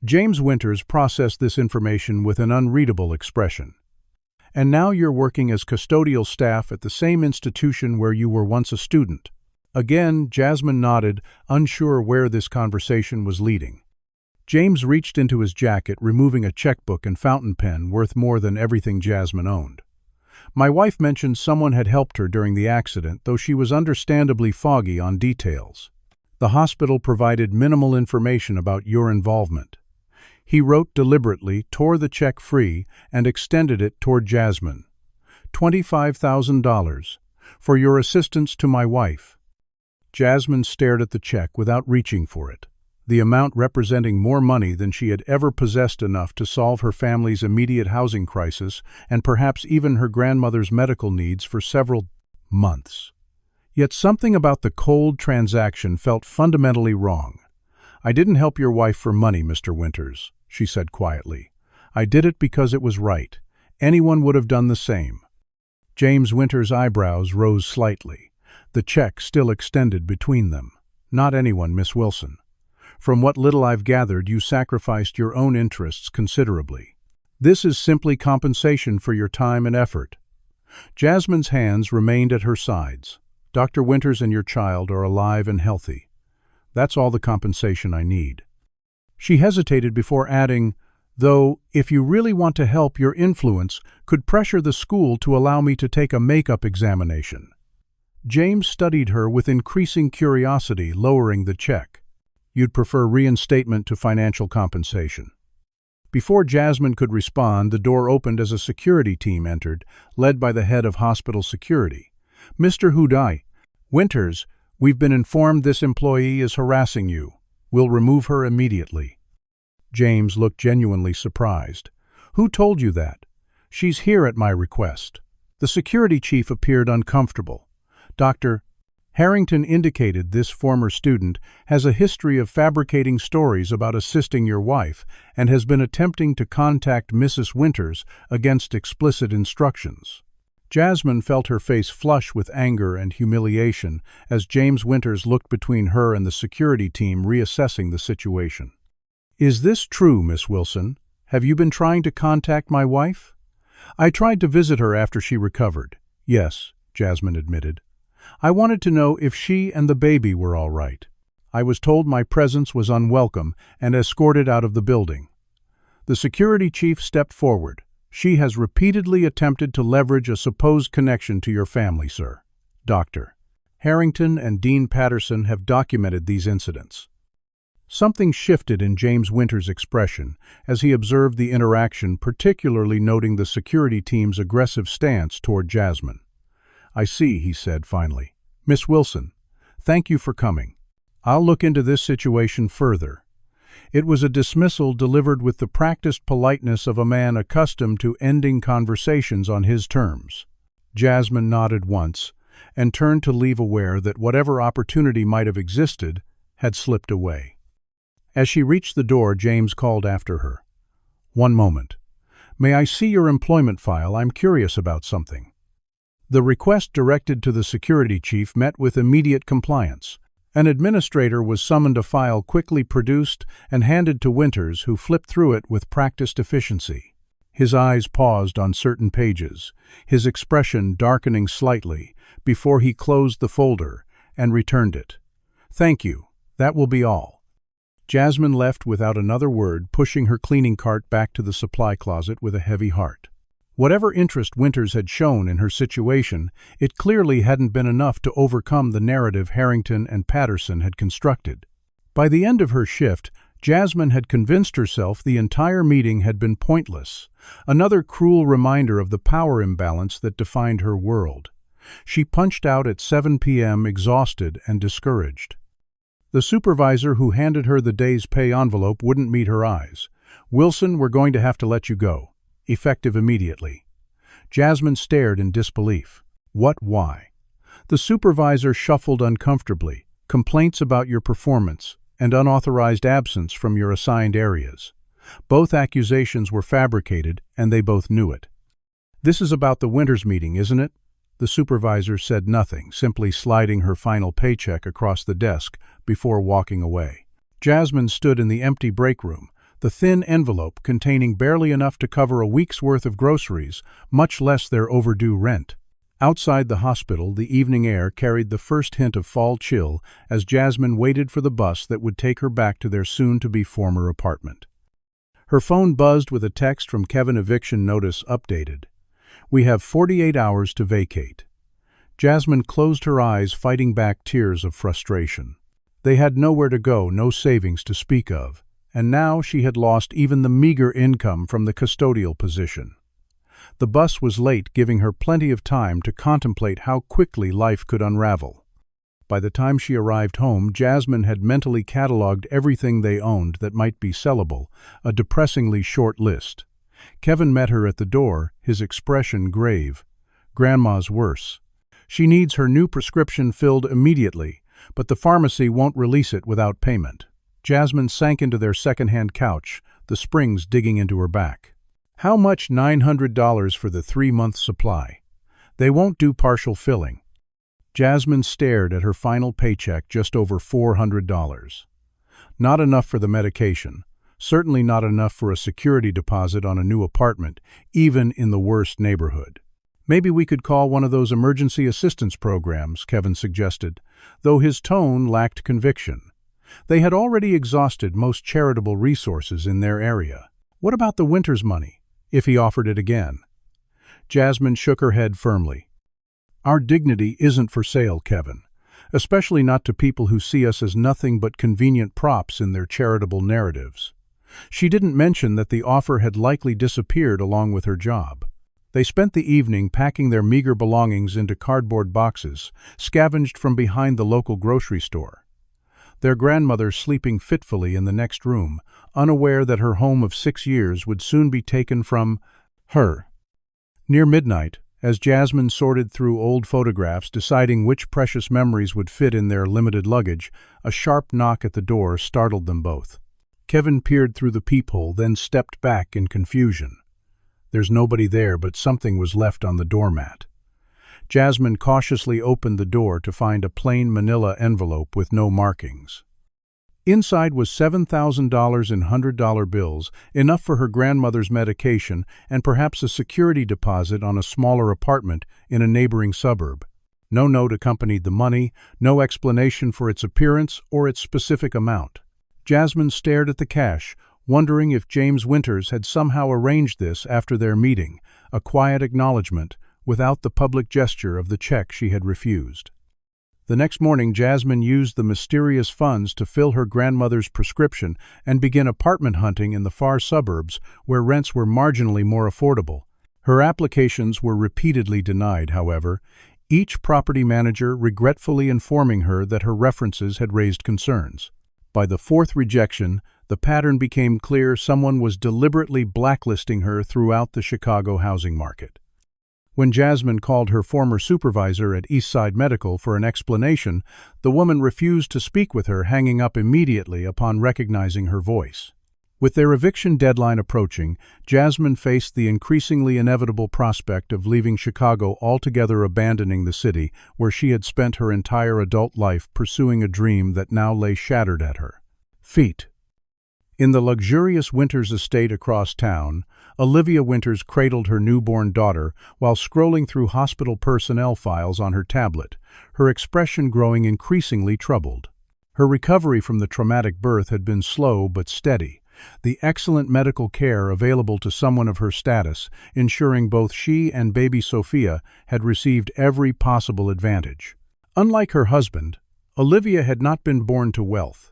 James Winters processed this information with an unreadable expression. "And now you're working as custodial staff at the same institution where you were once a student." Again, Jasmine nodded, unsure where this conversation was leading. James reached into his jacket, removing a checkbook and fountain pen worth more than everything Jasmine owned. "My wife mentioned someone had helped her during the accident, though she was understandably foggy on details. The hospital provided minimal information about your involvement." He wrote deliberately, tore the check free, and extended it toward Jasmine. $25,000 for your assistance to my wife." Jasmine stared at the check without reaching for it, the amount representing more money than she had ever possessed enough to solve her family's immediate housing crisis and perhaps even her grandmother's medical needs for several months. Yet something about the cold transaction felt fundamentally wrong. "I didn't help your wife for money, Mr. Winters," she said quietly. "I did it because it was right. Anyone would have done the same." James Winters' eyebrows rose slightly. The check still extended between them. "Not anyone, Miss Wilson. From what little I've gathered, you sacrificed your own interests considerably. This is simply compensation for your time and effort." Jasmine's hands remained at her sides. "Dr. Winters and your child are alive and healthy. That's all the compensation I need." She hesitated before adding, "Though, if you really want to help, your influence could pressure the school to allow me to take a makeup examination." James studied her with increasing curiosity, lowering the check. "You'd prefer reinstatement to financial compensation." Before Jasmine could respond, the door opened as a security team entered, led by the head of hospital security. "Mr. Winters, we've been informed this employee is harassing you. We'll remove her immediately." James looked genuinely surprised. "Who told you that?" "She's here at my request." The security chief appeared uncomfortable. "Dr. Harrington indicated this former student has a history of fabricating stories about assisting your wife and has been attempting to contact Mrs. Winters against explicit instructions." Jasmine felt her face flush with anger and humiliation as James Winters looked between her and the security team, reassessing the situation. "Is this true, Miss Wilson? Have you been trying to contact my wife?" "I tried to visit her after she recovered." "Yes," Jasmine admitted. "I wanted to know if she and the baby were all right. I was told my presence was unwelcome and escorted out of the building." The security chief stepped forward. "She has repeatedly attempted to leverage a supposed connection to your family, sir. Dr. Harrington and Dean Patterson have documented these incidents." Something shifted in James Winters' expression as he observed the interaction, particularly noting the security team's aggressive stance toward Jasmine. "I see," he said finally. "Miss Wilson, thank you for coming. I'll look into this situation further." It was a dismissal delivered with the practiced politeness of a man accustomed to ending conversations on his terms. Jasmine nodded once and turned to leave, aware that whatever opportunity might have existed had slipped away. As she reached the door, James called after her. "One moment. May I see your employment file? I'm curious about something." The request directed to the security chief met with immediate compliance. An administrator was summoned, a file quickly produced and handed to Winters, who flipped through it with practiced efficiency. His eyes paused on certain pages, his expression darkening slightly, before he closed the folder and returned it. "Thank you. That will be all." Jasmine left without another word, pushing her cleaning cart back to the supply closet with a heavy heart. Whatever interest Winters had shown in her situation, it clearly hadn't been enough to overcome the narrative Harrington and Patterson had constructed. By the end of her shift, Jasmine had convinced herself the entire meeting had been pointless, another cruel reminder of the power imbalance that defined her world. She punched out at 7 p.m., exhausted and discouraged. The supervisor who handed her the day's pay envelope wouldn't meet her eyes. "Wilson, we're going to have to let you go. Effective immediately." Jasmine stared in disbelief. "What? Why?" The supervisor shuffled uncomfortably. "Complaints about your performance and unauthorized absence from your assigned areas. Both accusations were fabricated, and they both knew it." "This is about the Winters meeting, isn't it?" The supervisor said nothing, simply sliding her final paycheck across the desk before walking away. Jasmine stood in the empty break room, the thin envelope containing barely enough to cover a week's worth of groceries, much less their overdue rent. Outside the hospital, the evening air carried the first hint of fall chill as Jasmine waited for the bus that would take her back to their soon-to-be former apartment. Her phone buzzed with a text from Kevin. "Eviction notice updated. We have 48 hours to vacate." Jasmine closed her eyes, fighting back tears of frustration. They had nowhere to go, no savings to speak of, and now she had lost even the meager income from the custodial position. The bus was late, giving her plenty of time to contemplate how quickly life could unravel. By the time she arrived home, Jasmine had mentally catalogued everything they owned that might be sellable, a depressingly short list. Kevin met her at the door, his expression grave. "Grandma's worse. She needs her new prescription filled immediately, but the pharmacy won't release it without payment." Jasmine sank into their second-hand couch, the springs digging into her back. "How much?" $900 for the 3-month supply. "They won't do partial filling." Jasmine stared at her final paycheck, just over $400. Not enough for the medication. Certainly not enough for a security deposit on a new apartment, even in the worst neighborhood. "Maybe we could call one of those emergency assistance programs," Kevin suggested, though his tone lacked conviction. They had already exhausted most charitable resources in their area. What about the Winters money, if he offered it again? Jasmine shook her head firmly. "Our dignity isn't for sale, Kevin, especially not to people who see us as nothing but convenient props in their charitable narratives." She didn't mention that the offer had likely disappeared along with her job. They spent the evening packing their meager belongings into cardboard boxes, scavenged from behind the local grocery store. Their grandmother sleeping fitfully in the next room, unaware that her home of 6 years would soon be taken from her. Near midnight, as Jasmine sorted through old photographs, deciding which precious memories would fit in their limited luggage, a sharp knock at the door startled them both. Kevin peered through the peephole, then stepped back in confusion. There's nobody there, but something was left on the doormat. Jasmine cautiously opened the door to find a plain manila envelope with no markings. Inside was $7,000 in $100 bills, enough for her grandmother's medication and perhaps a security deposit on a smaller apartment in a neighboring suburb. No note accompanied the money, no explanation for its appearance or its specific amount. Jasmine stared at the cash, wondering if James Winters had somehow arranged this after their meeting, a quiet acknowledgement, without the public gesture of the check she had refused. The next morning, Jasmine used the mysterious funds to fill her grandmother's prescription and begin apartment hunting in the far suburbs where rents were marginally more affordable. Her applications were repeatedly denied, however, each property manager regretfully informing her that her references had raised concerns. By the 4th rejection, the pattern became clear: someone was deliberately blacklisting her throughout the Chicago housing market. When Jasmine called her former supervisor at Eastside Medical for an explanation, the woman refused to speak with her, hanging up immediately upon recognizing her voice. With their eviction deadline approaching, Jasmine faced the increasingly inevitable prospect of leaving Chicago, altogether abandoning the city where she had spent her entire adult life pursuing a dream that now lay shattered at her feet. In the luxurious Winters estate across town, Olivia Winters cradled her newborn daughter while scrolling through hospital personnel files on her tablet, her expression growing increasingly troubled. Her recovery from the traumatic birth had been slow but steady, the excellent medical care available to someone of her status ensuring both she and baby Sophia had received every possible advantage. Unlike her husband, Olivia had not been born to wealth.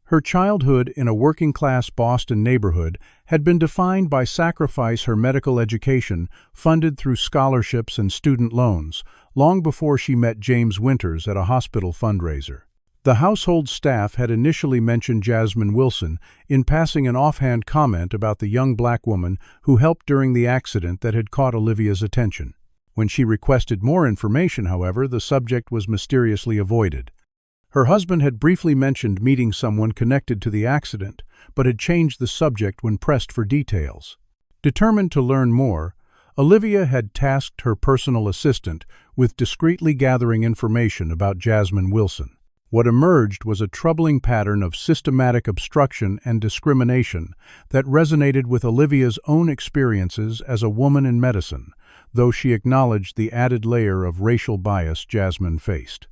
Her childhood in a working-class Boston neighborhood had been defined by sacrifice her medical education, funded through scholarships and student loans, long before she met James Winters at a hospital fundraiser. The household staff had initially mentioned Jasmine Wilson in passing an offhand comment about the young black woman who helped during the accident that had caught Olivia's attention. When she requested more information, however, the subject was mysteriously avoided. Her husband had briefly mentioned meeting someone connected to the accident, but had changed the subject when pressed for details. Determined to learn more, Olivia had tasked her personal assistant with discreetly gathering information about Jasmine Wilson. What emerged was a troubling pattern of systematic obstruction and discrimination that resonated with Olivia's own experiences as a woman in medicine, though she acknowledged the added layer of racial bias Jasmine faced.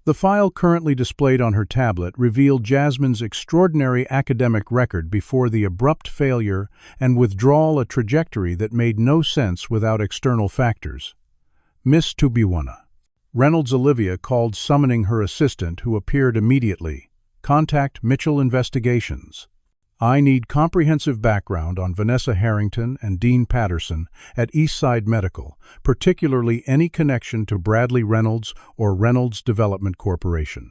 The file currently displayed on her tablet revealed Jasmine's extraordinary academic record before the abrupt failure and withdrawal, a trajectory that made no sense without external factors. Miss Tubiwana. Reynolds Olivia called, summoning her assistant, who appeared immediately. Contact Mitchell Investigations. I need comprehensive background on Vanessa Harrington and Dean Patterson at Eastside Medical, particularly any connection to Bradley Reynolds or Reynolds Development Corporation.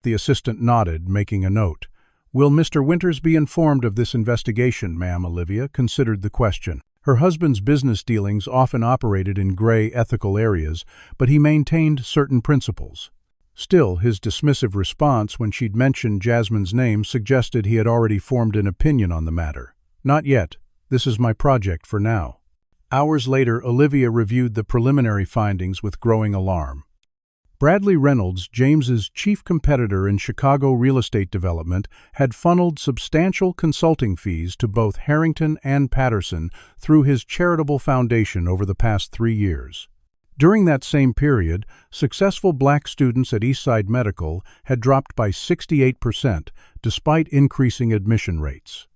The assistant nodded, making a note. Will Mr. Winters be informed of this investigation, ma'am? Olivia considered the question. Her husband's business dealings often operated in gray ethical areas, but he maintained certain principles. Still, his dismissive response when she'd mentioned Jasmine's name suggested he had already formed an opinion on the matter. Not yet. This is my project for now. Hours later, Olivia reviewed the preliminary findings with growing alarm. Bradley Reynolds, James's chief competitor in Chicago real estate development, had funneled substantial consulting fees to both Harrington and Patterson through his charitable foundation over the past 3 years. During that same period, successful black students at Eastside Medical had dropped by 68%, despite increasing admission rates.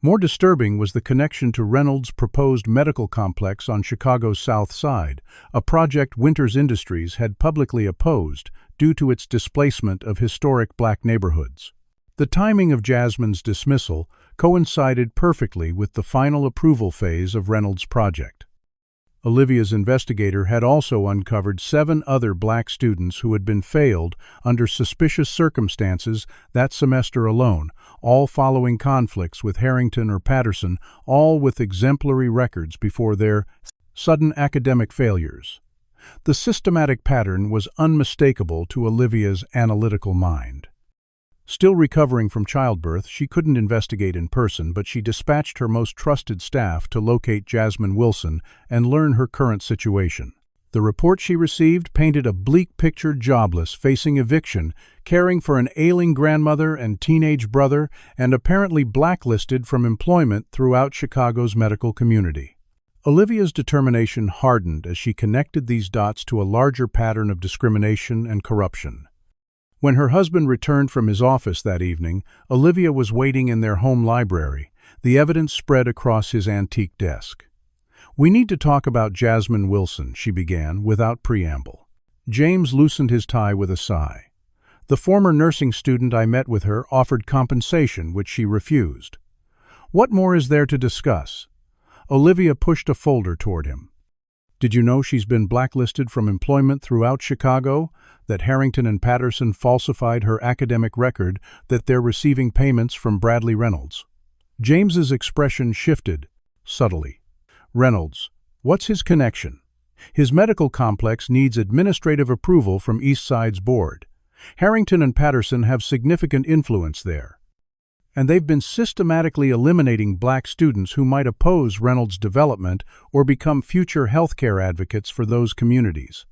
More disturbing was the connection to Reynolds' proposed medical complex on Chicago's South Side, a project Winters Industries had publicly opposed due to its displacement of historic black neighborhoods. The timing of Jasmine's dismissal coincided perfectly with the final approval phase of Reynolds' project. Olivia's investigator had also uncovered 7 other black students who had been failed under suspicious circumstances that semester alone, all following conflicts with Harrington or Patterson, all with exemplary records before their sudden academic failures. The systematic pattern was unmistakable to Olivia's analytical mind. Still recovering from childbirth, she couldn't investigate in person, but she dispatched her most trusted staff to locate Jasmine Wilson and learn her current situation. The report she received painted a bleak picture: jobless, facing eviction, caring for an ailing grandmother and teenage brother, and apparently blacklisted from employment throughout Chicago's medical community. Olivia's determination hardened as she connected these dots to a larger pattern of discrimination and corruption. When her husband returned from his office that evening, Olivia was waiting in their home library, the evidence spread across his antique desk. "We need to talk about Jasmine Wilson," she began, without preamble. James loosened his tie with a sigh. "The former nursing student I met with her offered compensation, which she refused. What more is there to discuss?" Olivia pushed a folder toward him. "Did you know she's been blacklisted from employment throughout Chicago? That Harrington and Patterson falsified her academic record, that they're receiving payments from Bradley Reynolds?" James's expression shifted, subtly. "Reynolds, What's his connection? His medical complex needs administrative approval from East Side's board. Harrington and Patterson have significant influence there. And they've been systematically eliminating black students who might oppose Reynolds' development or become future healthcare advocates for those communities.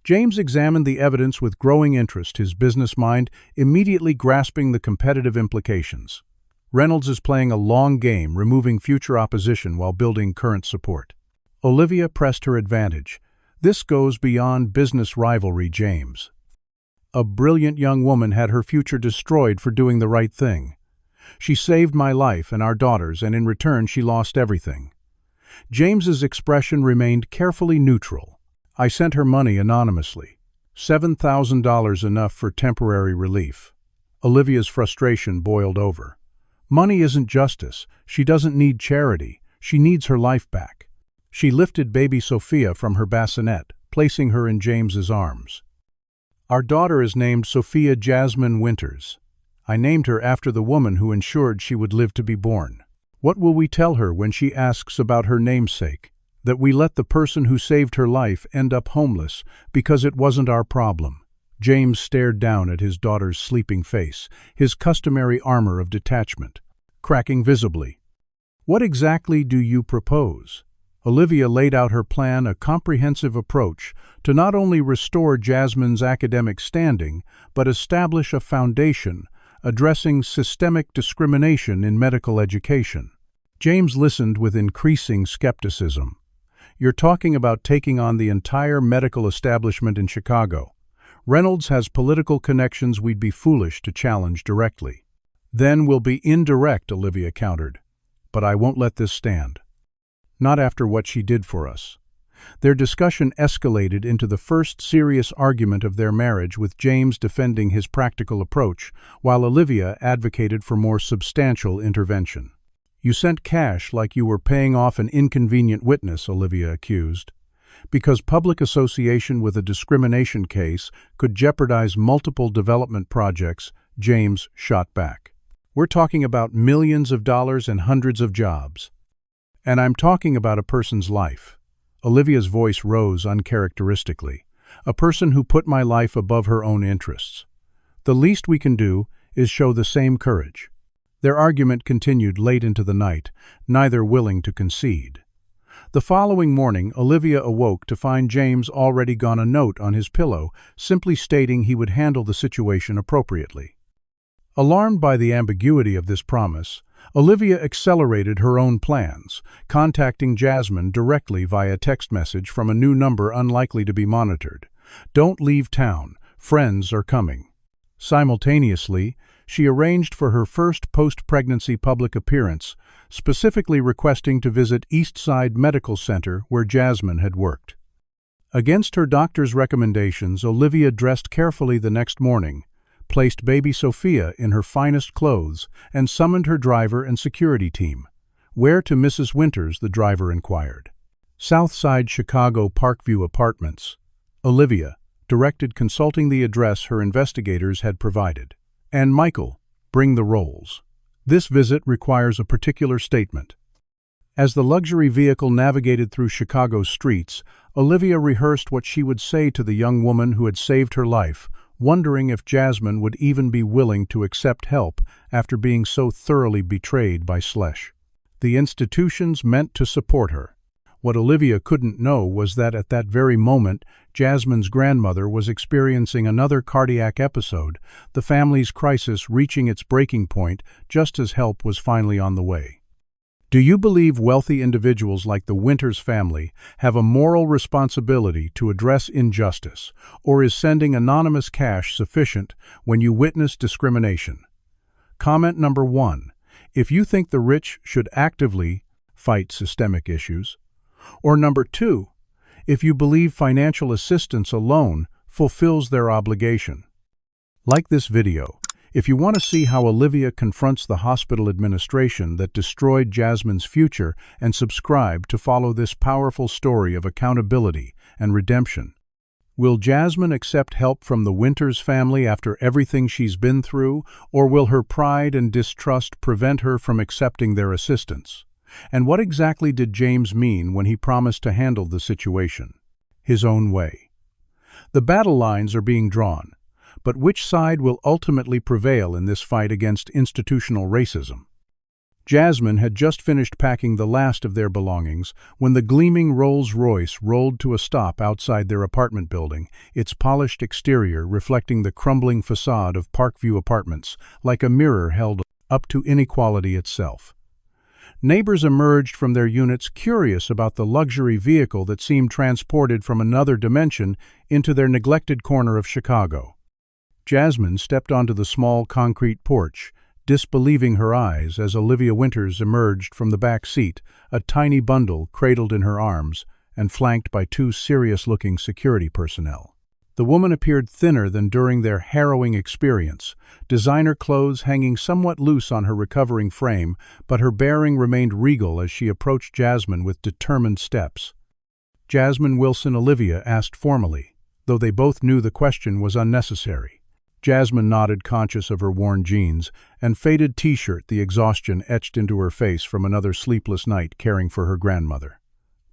James examined the evidence with growing interest, his business mind immediately grasping the competitive implications. Reynolds is playing a long game, removing future opposition while building current support. Olivia pressed her advantage. This goes beyond business rivalry, James. A brilliant young woman had her future destroyed for doing the right thing. She saved my life and our daughters, and in return she lost everything. James's expression remained carefully neutral. I sent her money anonymously. $7,000 enough for temporary relief. Olivia's frustration boiled over. Money isn't justice. She doesn't need charity. She needs her life back. She lifted baby Sophia from her bassinet, placing her in James's arms. Our daughter is named Sophia Jasmine Winters. I named her after the woman who ensured she would live to be born. What will we tell her when she asks about her namesake? That we let the person who saved her life end up homeless because it wasn't our problem. James stared down at his daughter's sleeping face, his customary armor of detachment, cracking visibly. What exactly do you propose? Olivia laid out her plan, a comprehensive approach to not only restore Jasmine's academic standing, but establish a foundation addressing systemic discrimination in medical education. James listened with increasing skepticism. You're talking about taking on the entire medical establishment in Chicago. Reynolds has political connections we'd be foolish to challenge directly. Then we'll be indirect, Olivia countered. But I won't let this stand. Not after what she did for us. Their discussion escalated into the first serious argument of their marriage, with James defending his practical approach, while Olivia advocated for more substantial intervention. You sent cash like you were paying off an inconvenient witness, Olivia accused. Because public association with a discrimination case could jeopardize multiple development projects, James shot back. We're talking about millions of dollars and hundreds of jobs. And I'm talking about a person's life. Olivia's voice rose uncharacteristically. A person who put my life above her own interests. The least we can do is show the same courage. Their argument continued late into the night, neither willing to concede. The following morning, Olivia awoke to find James already gone a note on his pillow, simply stating he would handle the situation appropriately. Alarmed by the ambiguity of this promise, Olivia accelerated her own plans, contacting Jasmine directly via text message from a new number unlikely to be monitored. Don't leave town. Friends are coming. Simultaneously, she arranged for her first post-pregnancy public appearance, specifically requesting to visit East Side Medical Center where Jasmine had worked. Against her doctor's recommendations, Olivia dressed carefully the next morning, placed baby Sophia in her finest clothes, and summoned her driver and security team. Where to Mrs. Winters, the driver inquired. Southside Chicago Parkview Apartments. Olivia directed, consulting the address her investigators had provided. And Michael, bring the rolls. This visit requires a particular statement. As the luxury vehicle navigated through Chicago's streets, Olivia rehearsed what she would say to the young woman who had saved her life, wondering if Jasmine would even be willing to accept help after being so thoroughly betrayed by Slesh. The institutions meant to support her. What Olivia couldn't know was that at that very moment, Jasmine's grandmother was experiencing another cardiac episode, the family's crisis reaching its breaking point just as help was finally on the way. Do you believe wealthy individuals like the Winters family have a moral responsibility to address injustice, or is sending anonymous cash sufficient when you witness discrimination? Comment number 1. If you think the rich should actively fight systemic issues. Or number 2. If you believe financial assistance alone fulfills their obligation. Like this video if you want to see how Olivia confronts the hospital administration that destroyed Jasmine's future, and subscribe to follow this powerful story of accountability and redemption. Will Jasmine accept help from the Winters family after everything she's been through, or will her pride and distrust prevent her from accepting their assistance? And what exactly did James mean when he promised to handle the situation his own way? The battle lines are being drawn, but which side will ultimately prevail in this fight against institutional racism? Jasmine had just finished packing the last of their belongings when the gleaming Rolls-Royce rolled to a stop outside their apartment building, its polished exterior reflecting the crumbling facade of Parkview Apartments like a mirror held up to inequality itself. Neighbors emerged from their units curious about the luxury vehicle that seemed transported from another dimension into their neglected corner of Chicago. Jasmine stepped onto the small concrete porch, disbelieving her eyes as Olivia Winters emerged from the back seat, a tiny bundle cradled in her arms and flanked by two serious-looking security personnel. The woman appeared thinner than during their harrowing experience, designer clothes hanging somewhat loose on her recovering frame, but her bearing remained regal as she approached Jasmine with determined steps. "Jasmine Wilson," Olivia asked formally, though they both knew the question was unnecessary. Jasmine nodded, conscious of her worn jeans and faded t-shirt, the exhaustion etched into her face from another sleepless night caring for her grandmother.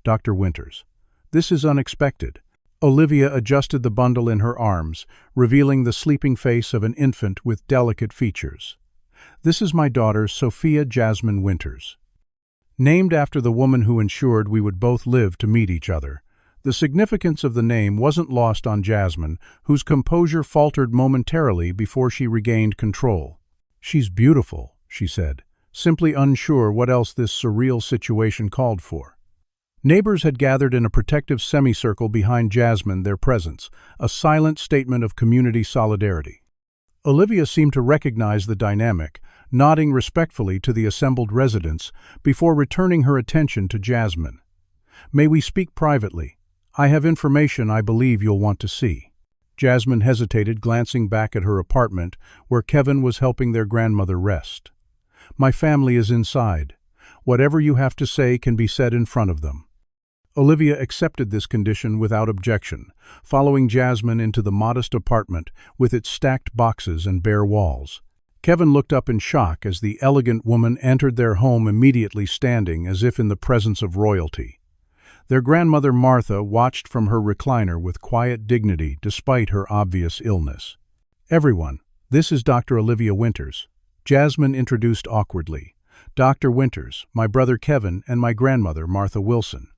"Dr. Winters, this is unexpected." Olivia adjusted the bundle in her arms, revealing the sleeping face of an infant with delicate features. "This is my daughter, Sophia Jasmine Winters. Named after the woman who ensured we would both live to meet each other." The significance of the name wasn't lost on Jasmine, whose composure faltered momentarily before she regained control. "She's beautiful," she said, simply unsure what else this surreal situation called for. Neighbors had gathered in a protective semicircle behind Jasmine, their presence, a silent statement of community solidarity. Olivia seemed to recognize the dynamic, nodding respectfully to the assembled residents before returning her attention to Jasmine. "May we speak privately? I have information I believe you'll want to see." Jasmine hesitated, glancing back at her apartment, where Kevin was helping their grandmother rest. "My family is inside. Whatever you have to say can be said in front of them." Olivia accepted this condition without objection, following Jasmine into the modest apartment with its stacked boxes and bare walls. Kevin looked up in shock as the elegant woman entered their home, immediately standing as if in the presence of royalty. Their grandmother Martha watched from her recliner with quiet dignity despite her obvious illness. "Everyone, this is Dr. Olivia Winters," Jasmine introduced awkwardly. "Dr. Winters, my brother Kevin, and my grandmother Martha Wilson."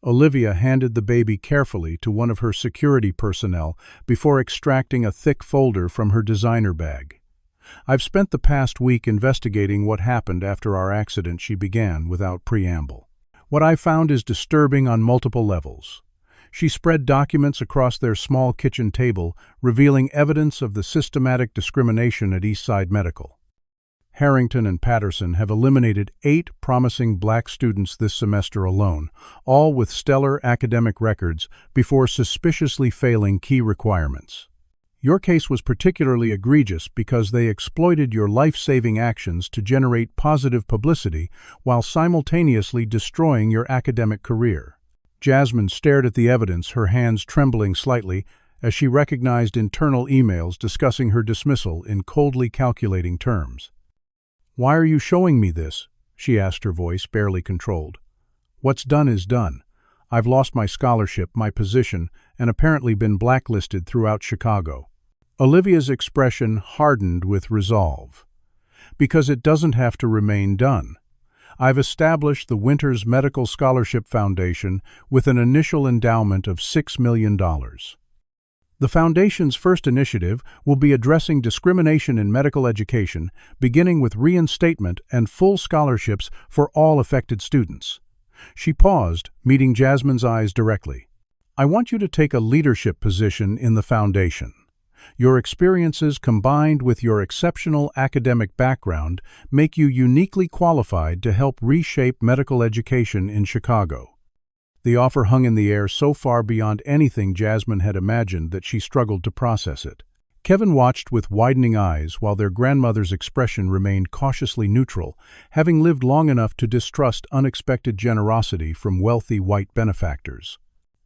Olivia handed the baby carefully to one of her security personnel before extracting a thick folder from her designer bag. "I've spent the past week investigating what happened after our accident," she began without preamble. "What I found is disturbing on multiple levels." She spread documents across their small kitchen table, revealing evidence of the systematic discrimination at Eastside Medical. Harrington and Patterson have eliminated 8 promising black students this semester alone, all with stellar academic records, before suspiciously failing key requirements. Your case was particularly egregious because they exploited your life-saving actions to generate positive publicity while simultaneously destroying your academic career. Jasmine stared at the evidence, her hands trembling slightly as she recognized internal emails discussing her dismissal in coldly calculating terms. "Why are you showing me this?" she asked, her voice barely controlled. "What's done is done. I've lost my scholarship, my position, and apparently been blacklisted throughout Chicago." Olivia's expression hardened with resolve. "Because it doesn't have to remain done. I've established the Winters Medical Scholarship Foundation with an initial endowment of $6 million. The Foundation's first initiative will be addressing discrimination in medical education, beginning with reinstatement and full scholarships for all affected students." She paused, meeting Jasmine's eyes directly. "I want you to take a leadership position in the Foundation. Your experiences combined with your exceptional academic background make you uniquely qualified to help reshape medical education in Chicago." The offer hung in the air so far beyond anything Jasmine had imagined that she struggled to process it. Kevin watched with widening eyes while their grandmother's expression remained cautiously neutral, having lived long enough to distrust unexpected generosity from wealthy white benefactors.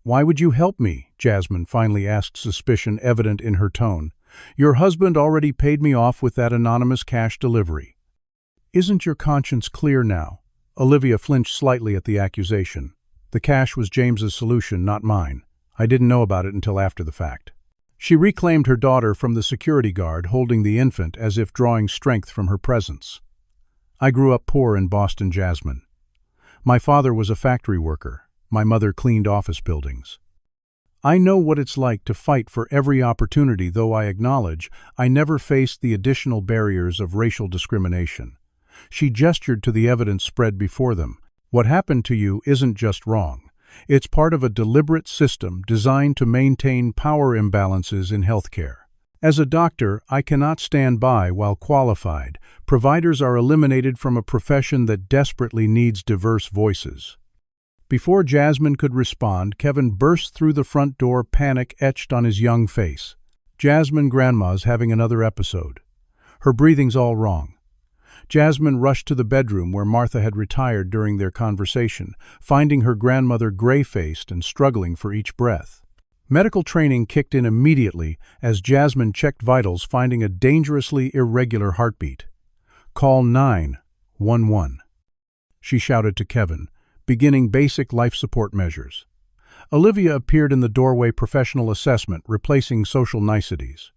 "Why would you help me?" Jasmine finally asked, suspicion evident in her tone. "Your husband already paid me off with that anonymous cash delivery." "Isn't your conscience clear now?" Olivia flinched slightly at the accusation. The cash was James's solution, not mine. I didn't know about it until after the fact. She reclaimed her daughter from the security guard, holding the infant as if drawing strength from her presence. I grew up poor in Boston, Jasmine. My father was a factory worker. My mother cleaned office buildings. I know what it's like to fight for every opportunity, though I acknowledge I never faced the additional barriers of racial discrimination. She gestured to the evidence spread before them. What happened to you isn't just wrong. It's part of a deliberate system designed to maintain power imbalances in healthcare. As a doctor, I cannot stand by while qualified providers are eliminated from a profession that desperately needs diverse voices. Before Jasmine could respond, Kevin burst through the front door, panic etched on his young face. Jasmine, grandma's having another episode. Her breathing's all wrong. Jasmine rushed to the bedroom where Martha had retired during their conversation, finding her grandmother gray-faced and struggling for each breath. Medical training kicked in immediately as Jasmine checked vitals, finding a dangerously irregular heartbeat. "Call 911," she shouted to Kevin, beginning basic life support measures. Olivia appeared in the doorway, professional assessment, replacing social niceties.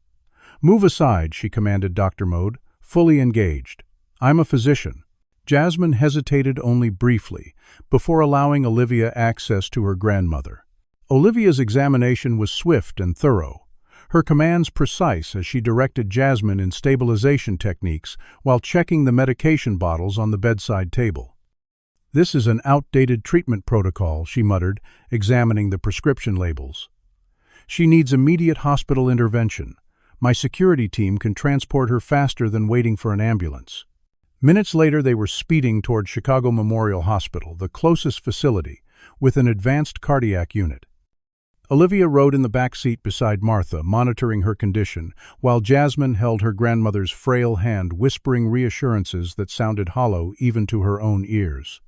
"Move aside," she commanded, doctor mode, fully engaged. "I'm a physician." Jasmine hesitated only briefly before allowing Olivia access to her grandmother. Olivia's examination was swift and thorough, her commands precise as she directed Jasmine in stabilization techniques while checking the medication bottles on the bedside table. "This is an outdated treatment protocol," she muttered, examining the prescription labels. "She needs immediate hospital intervention. My security team can transport her faster than waiting for an ambulance." Minutes later, they were speeding toward Chicago Memorial Hospital, the closest facility, with an advanced cardiac unit. Olivia rode in the back seat beside Martha, monitoring her condition, while Jasmine held her grandmother's frail hand, whispering reassurances that sounded hollow even to her own ears.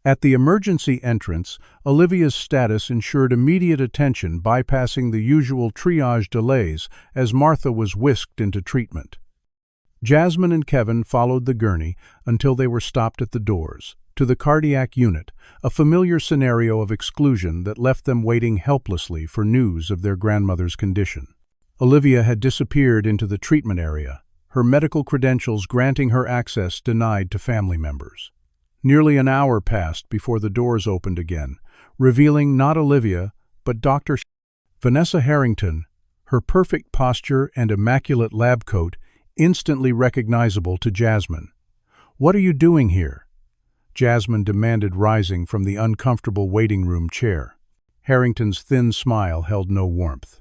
At the emergency entrance, Olivia's status ensured immediate attention, bypassing the usual triage delays as Martha was whisked into treatment. Jasmine and Kevin followed the gurney until they were stopped at the doors. To the cardiac unit, a familiar scenario of exclusion that left them waiting helplessly for news of their grandmother's condition. Olivia had disappeared into the treatment area, her medical credentials granting her access denied to family members. Nearly an hour passed before the doors opened again, revealing not Olivia, but Dr. Vanessa Harrington, her perfect posture and immaculate lab coat instantly recognizable to Jasmine. "What are you doing here?" Jasmine demanded, rising from the uncomfortable waiting room chair. Harrington's thin smile held no warmth.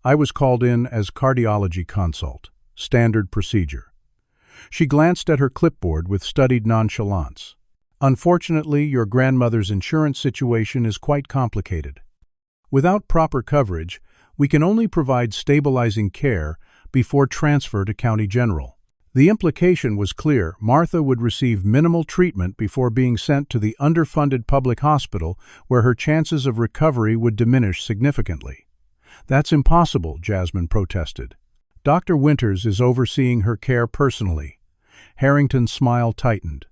"I was called in as cardiology consult. Standard procedure." She glanced at her clipboard with studied nonchalance. "Unfortunately, your grandmother's insurance situation is quite complicated. Without proper coverage, we can only provide stabilizing care before transfer to County General." The implication was clear. Martha would receive minimal treatment before being sent to the underfunded public hospital, where her chances of recovery would diminish significantly. "That's impossible," Jasmine protested. "Dr. Winters is overseeing her care personally." Harrington's smile tightened.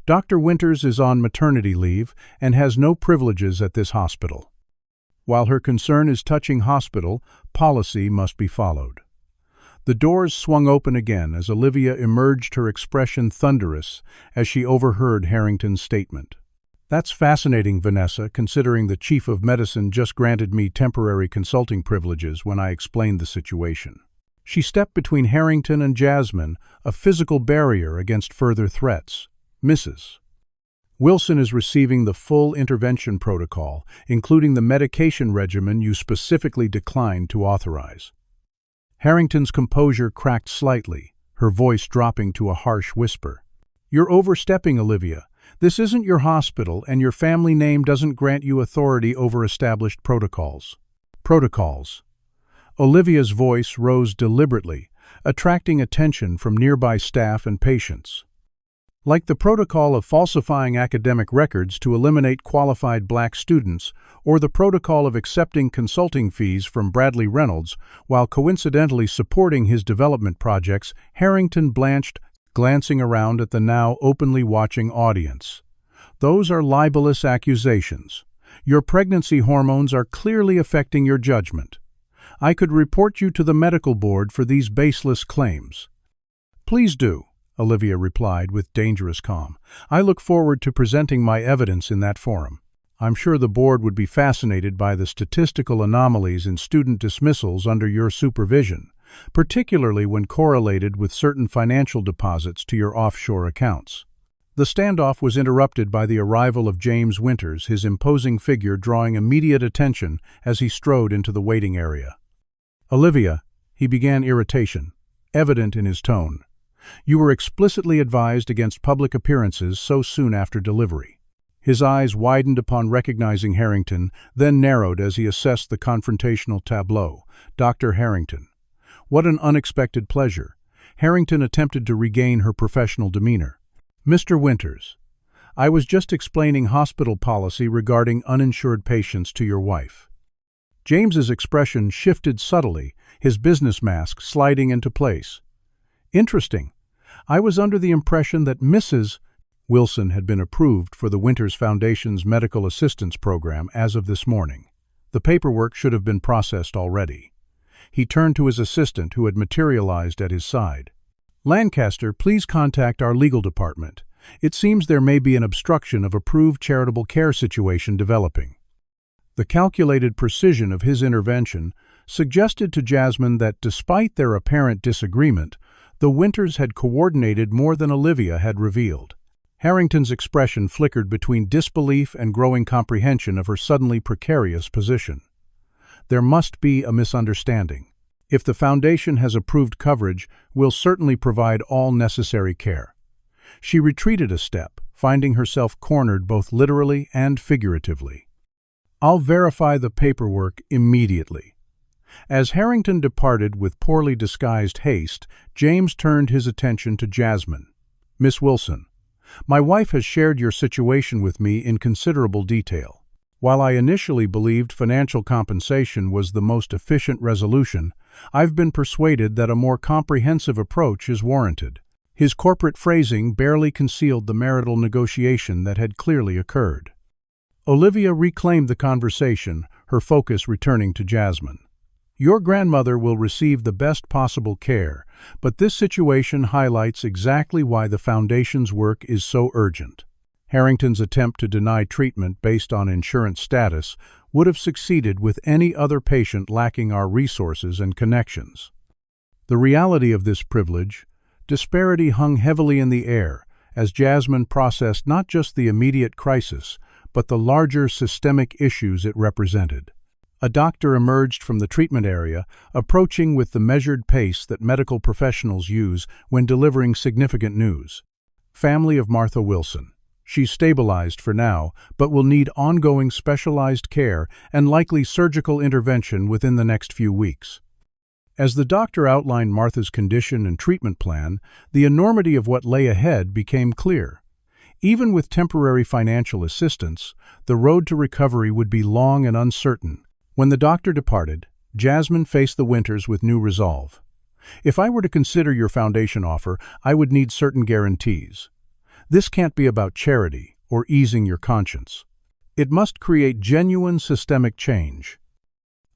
"Dr. Winters is on maternity leave and has no privileges at this hospital. While her concern is touching hospital, policy must be followed." The doors swung open again as Olivia emerged, her expression thunderous as she overheard Harrington's statement. "That's fascinating, Vanessa, considering the chief of medicine just granted me temporary consulting privileges when I explained the situation." She stepped between Harrington and Jasmine, a physical barrier against further threats. "Mrs. Wilson is receiving the full intervention protocol, including the medication regimen you specifically declined to authorize." Harrington's composure cracked slightly, her voice dropping to a harsh whisper. "You're overstepping, Olivia. This isn't your hospital, and your family name doesn't grant you authority over established protocols." "Protocols." Olivia's voice rose deliberately, attracting attention from nearby staff and patients. "Like the protocol of falsifying academic records to eliminate qualified black students, or the protocol of accepting consulting fees from Bradley Reynolds while coincidentally supporting his development projects." Harrington blanched, glancing around at the now openly watching audience. Those are libelous accusations. Your pregnancy hormones are clearly affecting your judgment. I could report you to the medical board for these baseless claims." "Please do," Olivia replied with dangerous calm. "I look forward to presenting my evidence in that forum. I'm sure the board would be fascinated by the statistical anomalies in student dismissals under your supervision, particularly when correlated with certain financial deposits to your offshore accounts." The standoff was interrupted by the arrival of James Winters, his imposing figure drawing immediate attention as he strode into the waiting area. "Olivia," he began, irritation evident in his tone, "you were explicitly advised against public appearances so soon after delivery." His eyes widened upon recognizing Harrington, then narrowed as he assessed the confrontational tableau. Dr. Harrington. What an unexpected pleasure. Harrington attempted to regain her professional demeanor. "Mr. Winters, I was just explaining hospital policy regarding uninsured patients to your wife." James's expression shifted subtly, his business mask sliding into place. "Interesting. I was under the impression that Mrs. Wilson had been approved for the Winters Foundation's Medical Assistance Program as of this morning. The paperwork should have been processed already." He turned to his assistant, who had materialized at his side. "Lancaster, please contact our legal department. It seems there may be an obstruction of approved charitable care situation developing." The calculated precision of his intervention suggested to Jasmine that despite their apparent disagreement, the Winters had coordinated more than Olivia had revealed. Harrington's expression flickered between disbelief and growing comprehension of her suddenly precarious position. "There must be a misunderstanding. If the Foundation has approved coverage, we'll certainly provide all necessary care." She retreated a step, finding herself cornered both literally and figuratively. "I'll verify the paperwork immediately." As Harrington departed with poorly disguised haste, James turned his attention to Jasmine. "Miss Wilson, my wife has shared your situation with me in considerable detail. While I initially believed financial compensation was the most efficient resolution, I've been persuaded that a more comprehensive approach is warranted." His corporate phrasing barely concealed the marital negotiation that had clearly occurred. Olivia reclaimed the conversation, her focus returning to Jasmine. "Your grandmother will receive the best possible care, but this situation highlights exactly why the Foundation's work is so urgent." Harrington's attempt to deny treatment based on insurance status would have succeeded with any other patient lacking our resources and connections. The reality of this privilege, disparity hung heavily in the air as Jasmine processed not just the immediate crisis, but the larger systemic issues it represented. A doctor emerged from the treatment area, approaching with the measured pace that medical professionals use when delivering significant news. "Family of Martha Wilson. She's stabilized for now, but will need ongoing specialized care and likely surgical intervention within the next few weeks." As the doctor outlined Martha's condition and treatment plan, the enormity of what lay ahead became clear. Even with temporary financial assistance, the road to recovery would be long and uncertain. When the doctor departed, Jasmine faced the Winters with new resolve. "If I were to consider your Foundation offer, I would need certain guarantees. This can't be about charity or easing your conscience. It must create genuine systemic change."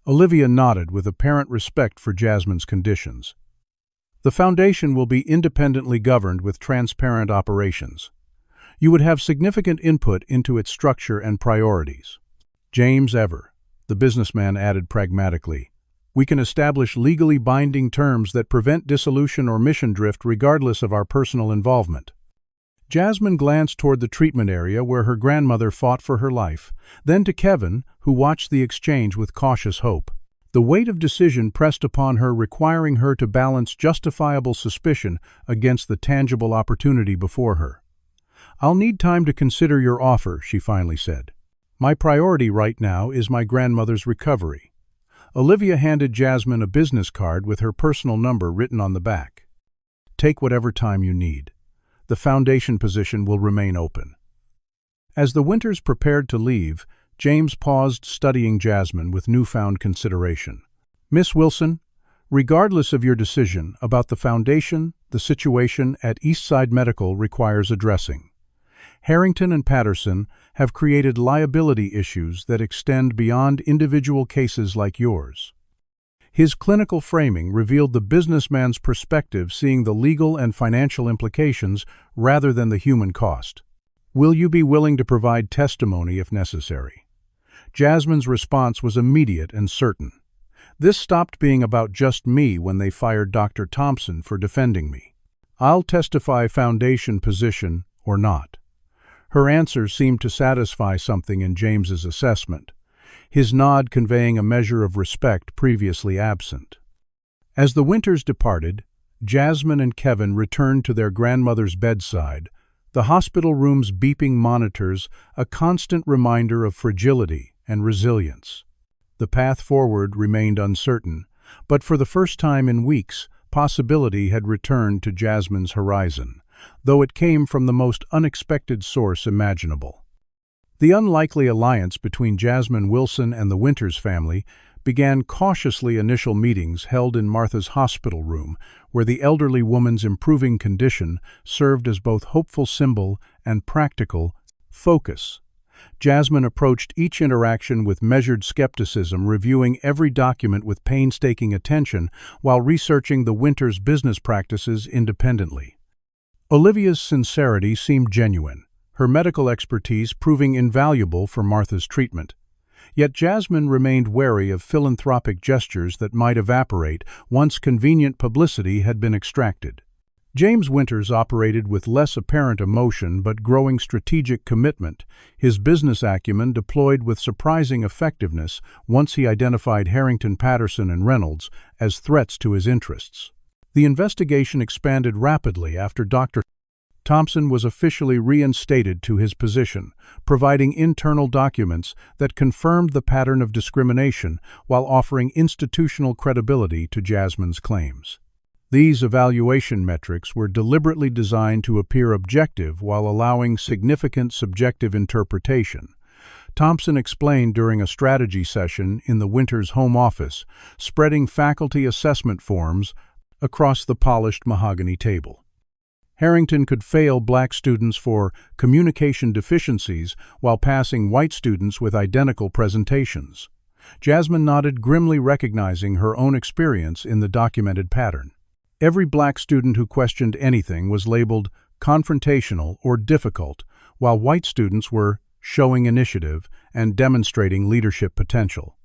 Olivia nodded with apparent respect for Jasmine's conditions. "The Foundation will be independently governed with transparent operations. You would have significant input into its structure and priorities." "James Ever," the businessman added pragmatically, "we can establish legally binding terms that prevent dissolution or mission drift regardless of our personal involvement." Jasmine glanced toward the treatment area where her grandmother fought for her life, then to Kevin, who watched the exchange with cautious hope. The weight of decision pressed upon her, requiring her to balance justifiable suspicion against the tangible opportunity before her. "I'll need time to consider your offer," she finally said. "My priority right now is my grandmother's recovery." Olivia handed Jasmine a business card with her personal number written on the back. "Take whatever time you need. The Foundation position will remain open." As the Winters prepared to leave, James paused, studying Jasmine with newfound consideration. "Miss Wilson, regardless of your decision about the Foundation, the situation at Eastside Medical requires addressing." Harrington and Patterson have created liability issues that extend beyond individual cases like yours. His clinical framing revealed the businessman's perspective, seeing the legal and financial implications rather than the human cost. Will you be willing to provide testimony if necessary? Jasmine's response was immediate and certain. This stopped being about just me when they fired Dr. Thompson for defending me. I'll testify, foundation position or not. Her answer seemed to satisfy something in James's assessment, his nod conveying a measure of respect previously absent. As the Winters departed, Jasmine and Kevin returned to their grandmother's bedside, the hospital room's beeping monitors a constant reminder of fragility and resilience. The path forward remained uncertain, but for the first time in weeks, possibility had returned to Jasmine's horizon, though it came from the most unexpected source imaginable. The unlikely alliance between Jasmine Wilson and the Winters family began cautiously. Initial meetings held in Martha's hospital room, where the elderly woman's improving condition served as both hopeful symbol and practical focus. Jasmine approached each interaction with measured skepticism, reviewing every document with painstaking attention while researching the Winters' business practices independently. Olivia's sincerity seemed genuine, her medical expertise proving invaluable for Martha's treatment. Yet Jasmine remained wary of philanthropic gestures that might evaporate once convenient publicity had been extracted. James Winters operated with less apparent emotion but growing strategic commitment, his business acumen deployed with surprising effectiveness once he identified Harrington, Patterson, and Reynolds as threats to his interests. The investigation expanded rapidly after Dr. Thompson was officially reinstated to his position, providing internal documents that confirmed the pattern of discrimination while offering institutional credibility to Jasmine's claims. These evaluation metrics were deliberately designed to appear objective while allowing significant subjective interpretation. Thompson explained during a strategy session in the Winters' home office, spreading faculty assessment forms across the polished mahogany table. Harrington could fail black students for communication deficiencies while passing white students with identical presentations. Jasmine nodded, grimly recognizing her own experience in the documented pattern. Every black student who questioned anything was labeled confrontational or difficult, while white students were showing initiative and demonstrating leadership potential.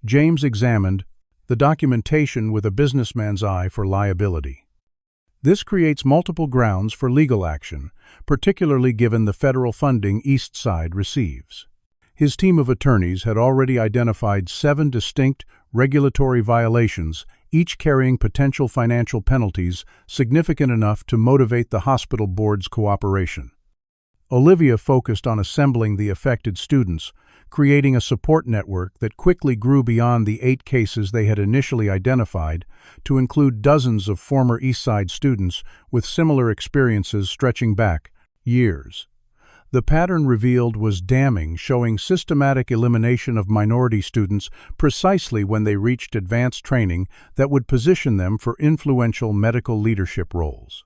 James examined the documentation with a businessman's eye for liability. This creates multiple grounds for legal action, particularly given the federal funding East Side receives. His team of attorneys had already identified 7 distinct regulatory violations, each carrying potential financial penalties significant enough to motivate the hospital board's cooperation. Olivia focused on assembling the affected students, creating a support network that quickly grew beyond the 8 cases they had initially identified to include dozens of former East Side students with similar experiences stretching back years. The pattern revealed was damning, showing systematic elimination of minority students precisely when they reached advanced training that would position them for influential medical leadership roles.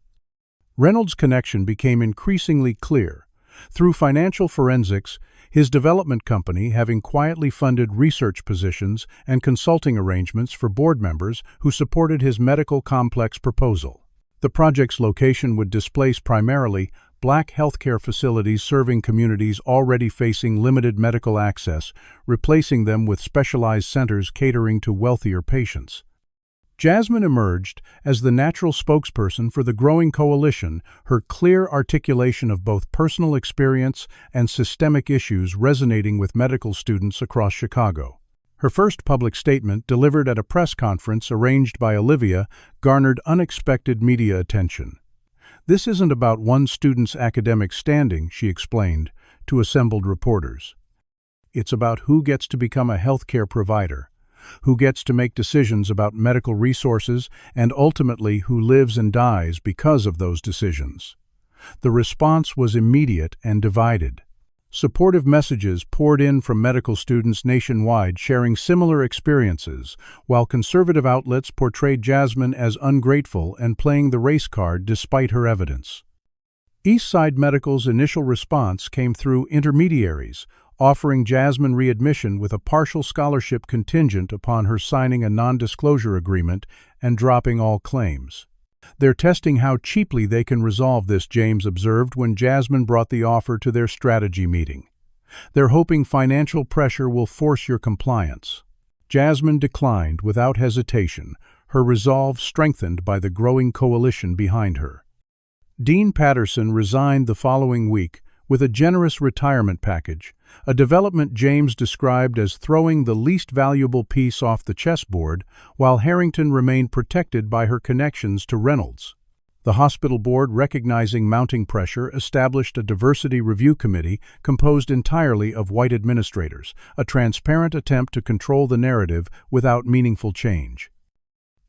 Reynolds' connection became increasingly clear. Through financial forensics, his development company having quietly funded research positions and consulting arrangements for board members who supported his medical complex proposal. The project's location would displace primarily black healthcare facilities serving communities already facing limited medical access, replacing them with specialized centers catering to wealthier patients. Jasmine emerged as the natural spokesperson for the growing coalition, her clear articulation of both personal experience and systemic issues resonating with medical students across Chicago. Her first public statement, delivered at a press conference arranged by Olivia, garnered unexpected media attention. "This isn't about one student's academic standing," she explained to assembled reporters. "It's about who gets to become a healthcare provider, who gets to make decisions about medical resources, and ultimately who lives and dies because of those decisions." The response was immediate and divided. Supportive messages poured in from medical students nationwide sharing similar experiences, while conservative outlets portrayed Jasmine as ungrateful and playing the race card despite her evidence. Eastside Medical's initial response came through intermediaries, offering Jasmine readmission with a partial scholarship contingent upon her signing a non-disclosure agreement and dropping all claims. "They're testing how cheaply they can resolve this," James observed when Jasmine brought the offer to their strategy meeting. "They're hoping financial pressure will force your compliance." Jasmine declined without hesitation, her resolve strengthened by the growing coalition behind her. Dean Patterson resigned the following week with a generous retirement package, a development James described as throwing the least valuable piece off the chessboard, while Harrington remained protected by her connections to Reynolds. The hospital board, recognizing mounting pressure, established a diversity review committee composed entirely of white administrators, a transparent attempt to control the narrative without meaningful change.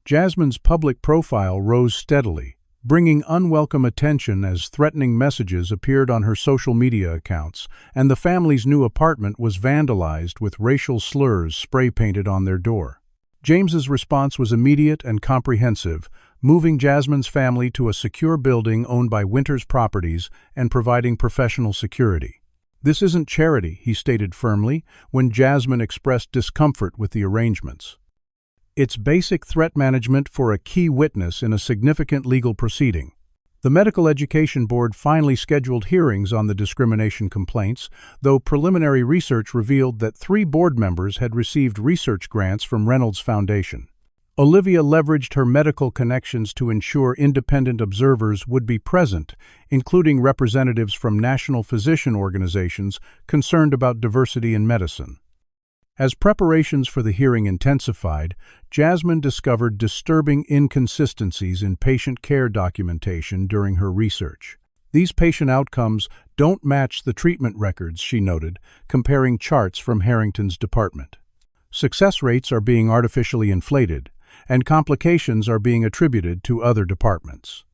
Jasmine's public profile rose steadily, bringing unwelcome attention as threatening messages appeared on her social media accounts, and the family's new apartment was vandalized with racial slurs spray-painted on their door. James's response was immediate and comprehensive, moving Jasmine's family to a secure building owned by Winters Properties and providing professional security. "This isn't charity," he stated firmly when Jasmine expressed discomfort with the arrangements. "It's basic threat management for a key witness in a significant legal proceeding." The Medical Education Board finally scheduled hearings on the discrimination complaints, though preliminary research revealed that 3 board members had received research grants from Reynolds Foundation. Olivia leveraged her medical connections to ensure independent observers would be present, including representatives from national physician organizations concerned about diversity in medicine. As preparations for the hearing intensified, Jasmine discovered disturbing inconsistencies in patient care documentation during her research. "These patient outcomes don't match the treatment records," she noted, comparing charts from Harrington's department. "Success rates are being artificially inflated, and complications are being attributed to other departments."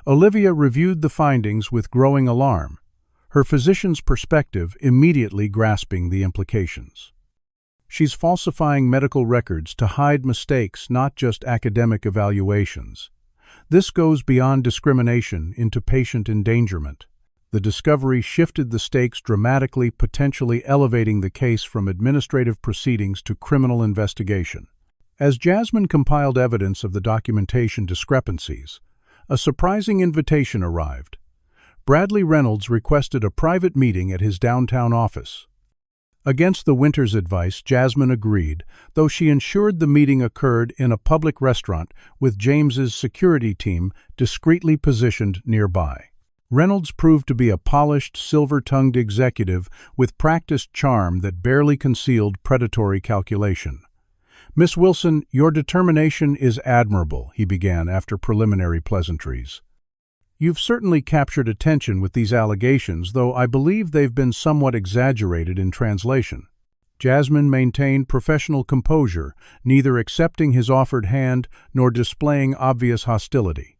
Olivia reviewed the findings with growing alarm, her physician's perspective immediately grasping the implications. "She's falsifying medical records to hide mistakes, not just academic evaluations. This goes beyond discrimination into patient endangerment." The discovery shifted the stakes dramatically, potentially elevating the case from administrative proceedings to criminal investigation. As Jasmine compiled evidence of the documentation discrepancies, a surprising invitation arrived. Bradley Reynolds requested a private meeting at his downtown office. Against the Winters' advice, Jasmine agreed, though she ensured the meeting occurred in a public restaurant with James's security team discreetly positioned nearby. Reynolds proved to be a polished, silver-tongued executive with practiced charm that barely concealed predatory calculation. "Miss Wilson, your determination is admirable," he began after preliminary pleasantries. "You've certainly captured attention with these allegations, though I believe they've been somewhat exaggerated in translation." Jasmine maintained professional composure, neither accepting his offered hand nor displaying obvious hostility.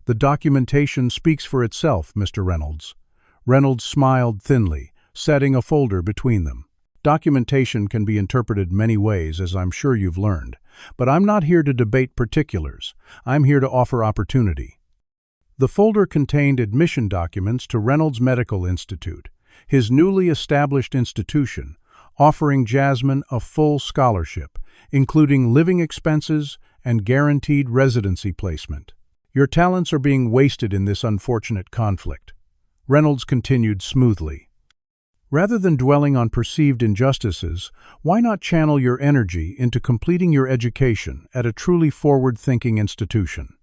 "The documentation speaks for itself, Mr. Reynolds." Reynolds smiled thinly, setting a folder between them. "Documentation can be interpreted many ways, as I'm sure you've learned, but I'm not here to debate particulars. I'm here to offer opportunity." The folder contained admission documents to Reynolds Medical Institute, his newly established institution, offering Jasmine a full scholarship, including living expenses and guaranteed residency placement. "Your talents are being wasted in this unfortunate conflict," Reynolds continued smoothly. "Rather than dwelling on perceived injustices, why not channel your energy into completing your education at a truly forward-thinking institution?"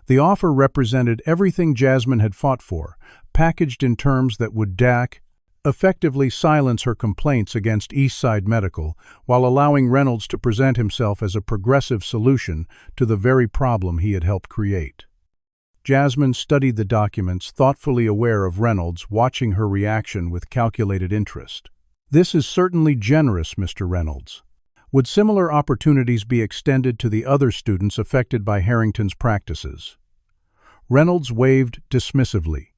The offer represented everything Jasmine had fought for, packaged in terms that would effectively silence her complaints against Eastside Medical, while allowing Reynolds to present himself as a progressive solution to the very problem he had helped create. Jasmine studied the documents, thoughtfully aware of Reynolds, watching her reaction with calculated interest. "This is certainly generous, Mr. Reynolds. Would similar opportunities be extended to the other students affected by Harrington's practices?" Reynolds waved dismissively.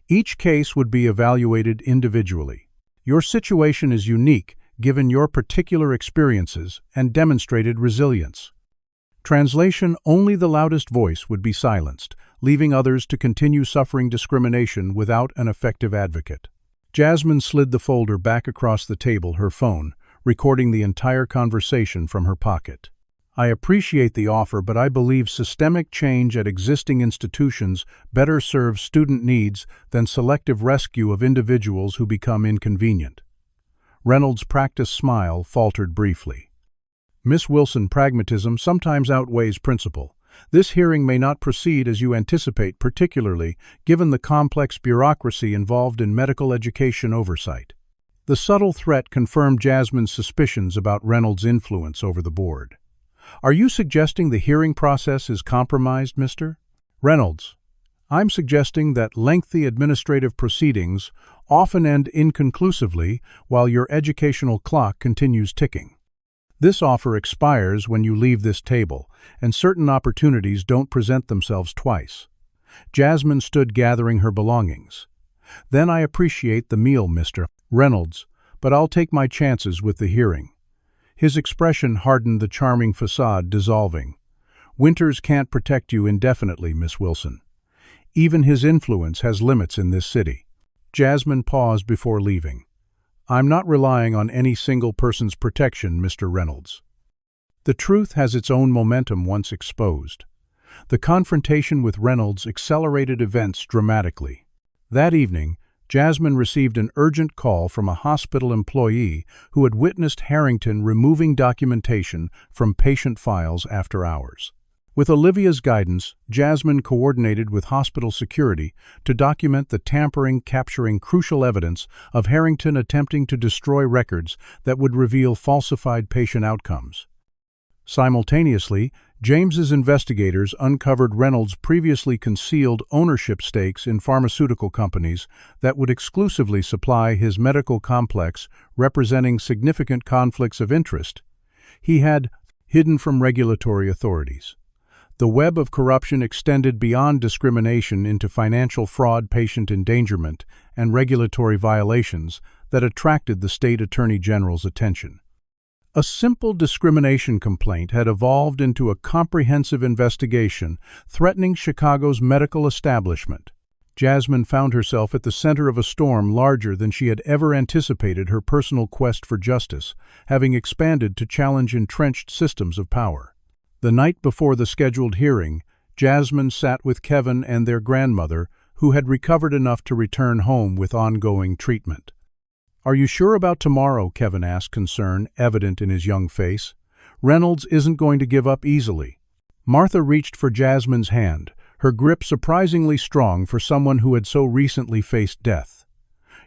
"Each case would be evaluated individually. Your situation is unique, given your particular experiences and demonstrated resilience." Translation: only the loudest voice would be silenced, leaving others to continue suffering discrimination without an effective advocate. Jasmine slid the folder back across the table, her phone, recording the entire conversation from her pocket. I appreciate the offer, but I believe systemic change at existing institutions better serves student needs than selective rescue of individuals who become inconvenient. Reynolds' practiced smile faltered briefly. Miss Wilson, pragmatism sometimes outweighs principle. This hearing may not proceed as you anticipate, particularly given the complex bureaucracy involved in medical education oversight. The subtle threat confirmed Jasmine's suspicions about Reynolds' influence over the board. Are you suggesting the hearing process is compromised, Mr. Reynolds? I'm suggesting that lengthy administrative proceedings often end inconclusively while your educational clock continues ticking. This offer expires when you leave this table, and certain opportunities don't present themselves twice. Jasmine stood gathering her belongings. Then I appreciate the meal, Mr. Reynolds, but I'll take my chances with the hearing. His expression hardened, the charming facade dissolving. Winters can't protect you indefinitely, Miss Wilson. Even his influence has limits in this city. Jasmine paused before leaving. I'm not relying on any single person's protection, Mr. Reynolds. The truth has its own momentum once exposed. The confrontation with Reynolds accelerated events dramatically. That evening, Jasmine received an urgent call from a hospital employee who had witnessed Harrington removing documentation from patient files after hours. With Olivia's guidance, Jasmine coordinated with hospital security to document the tampering, capturing crucial evidence of Harrington attempting to destroy records that would reveal falsified patient outcomes. Simultaneously, James's investigators uncovered Reynolds' previously concealed ownership stakes in pharmaceutical companies that would exclusively supply his medical complex, representing significant conflicts of interest he had hidden from regulatory authorities. The web of corruption extended beyond discrimination into financial fraud, patient endangerment, and regulatory violations that attracted the state attorney general's attention. A simple discrimination complaint had evolved into a comprehensive investigation threatening Chicago's medical establishment. Jasmine found herself at the center of a storm larger than she had ever anticipated, her personal quest for justice having expanded to challenge entrenched systems of power. The night before the scheduled hearing, Jasmine sat with Kevin and their grandmother, who had recovered enough to return home with ongoing treatment. "Are you sure about tomorrow?" Kevin asked, concern evident in his young face. "Reynolds isn't going to give up easily." Martha reached for Jasmine's hand, her grip surprisingly strong for someone who had so recently faced death.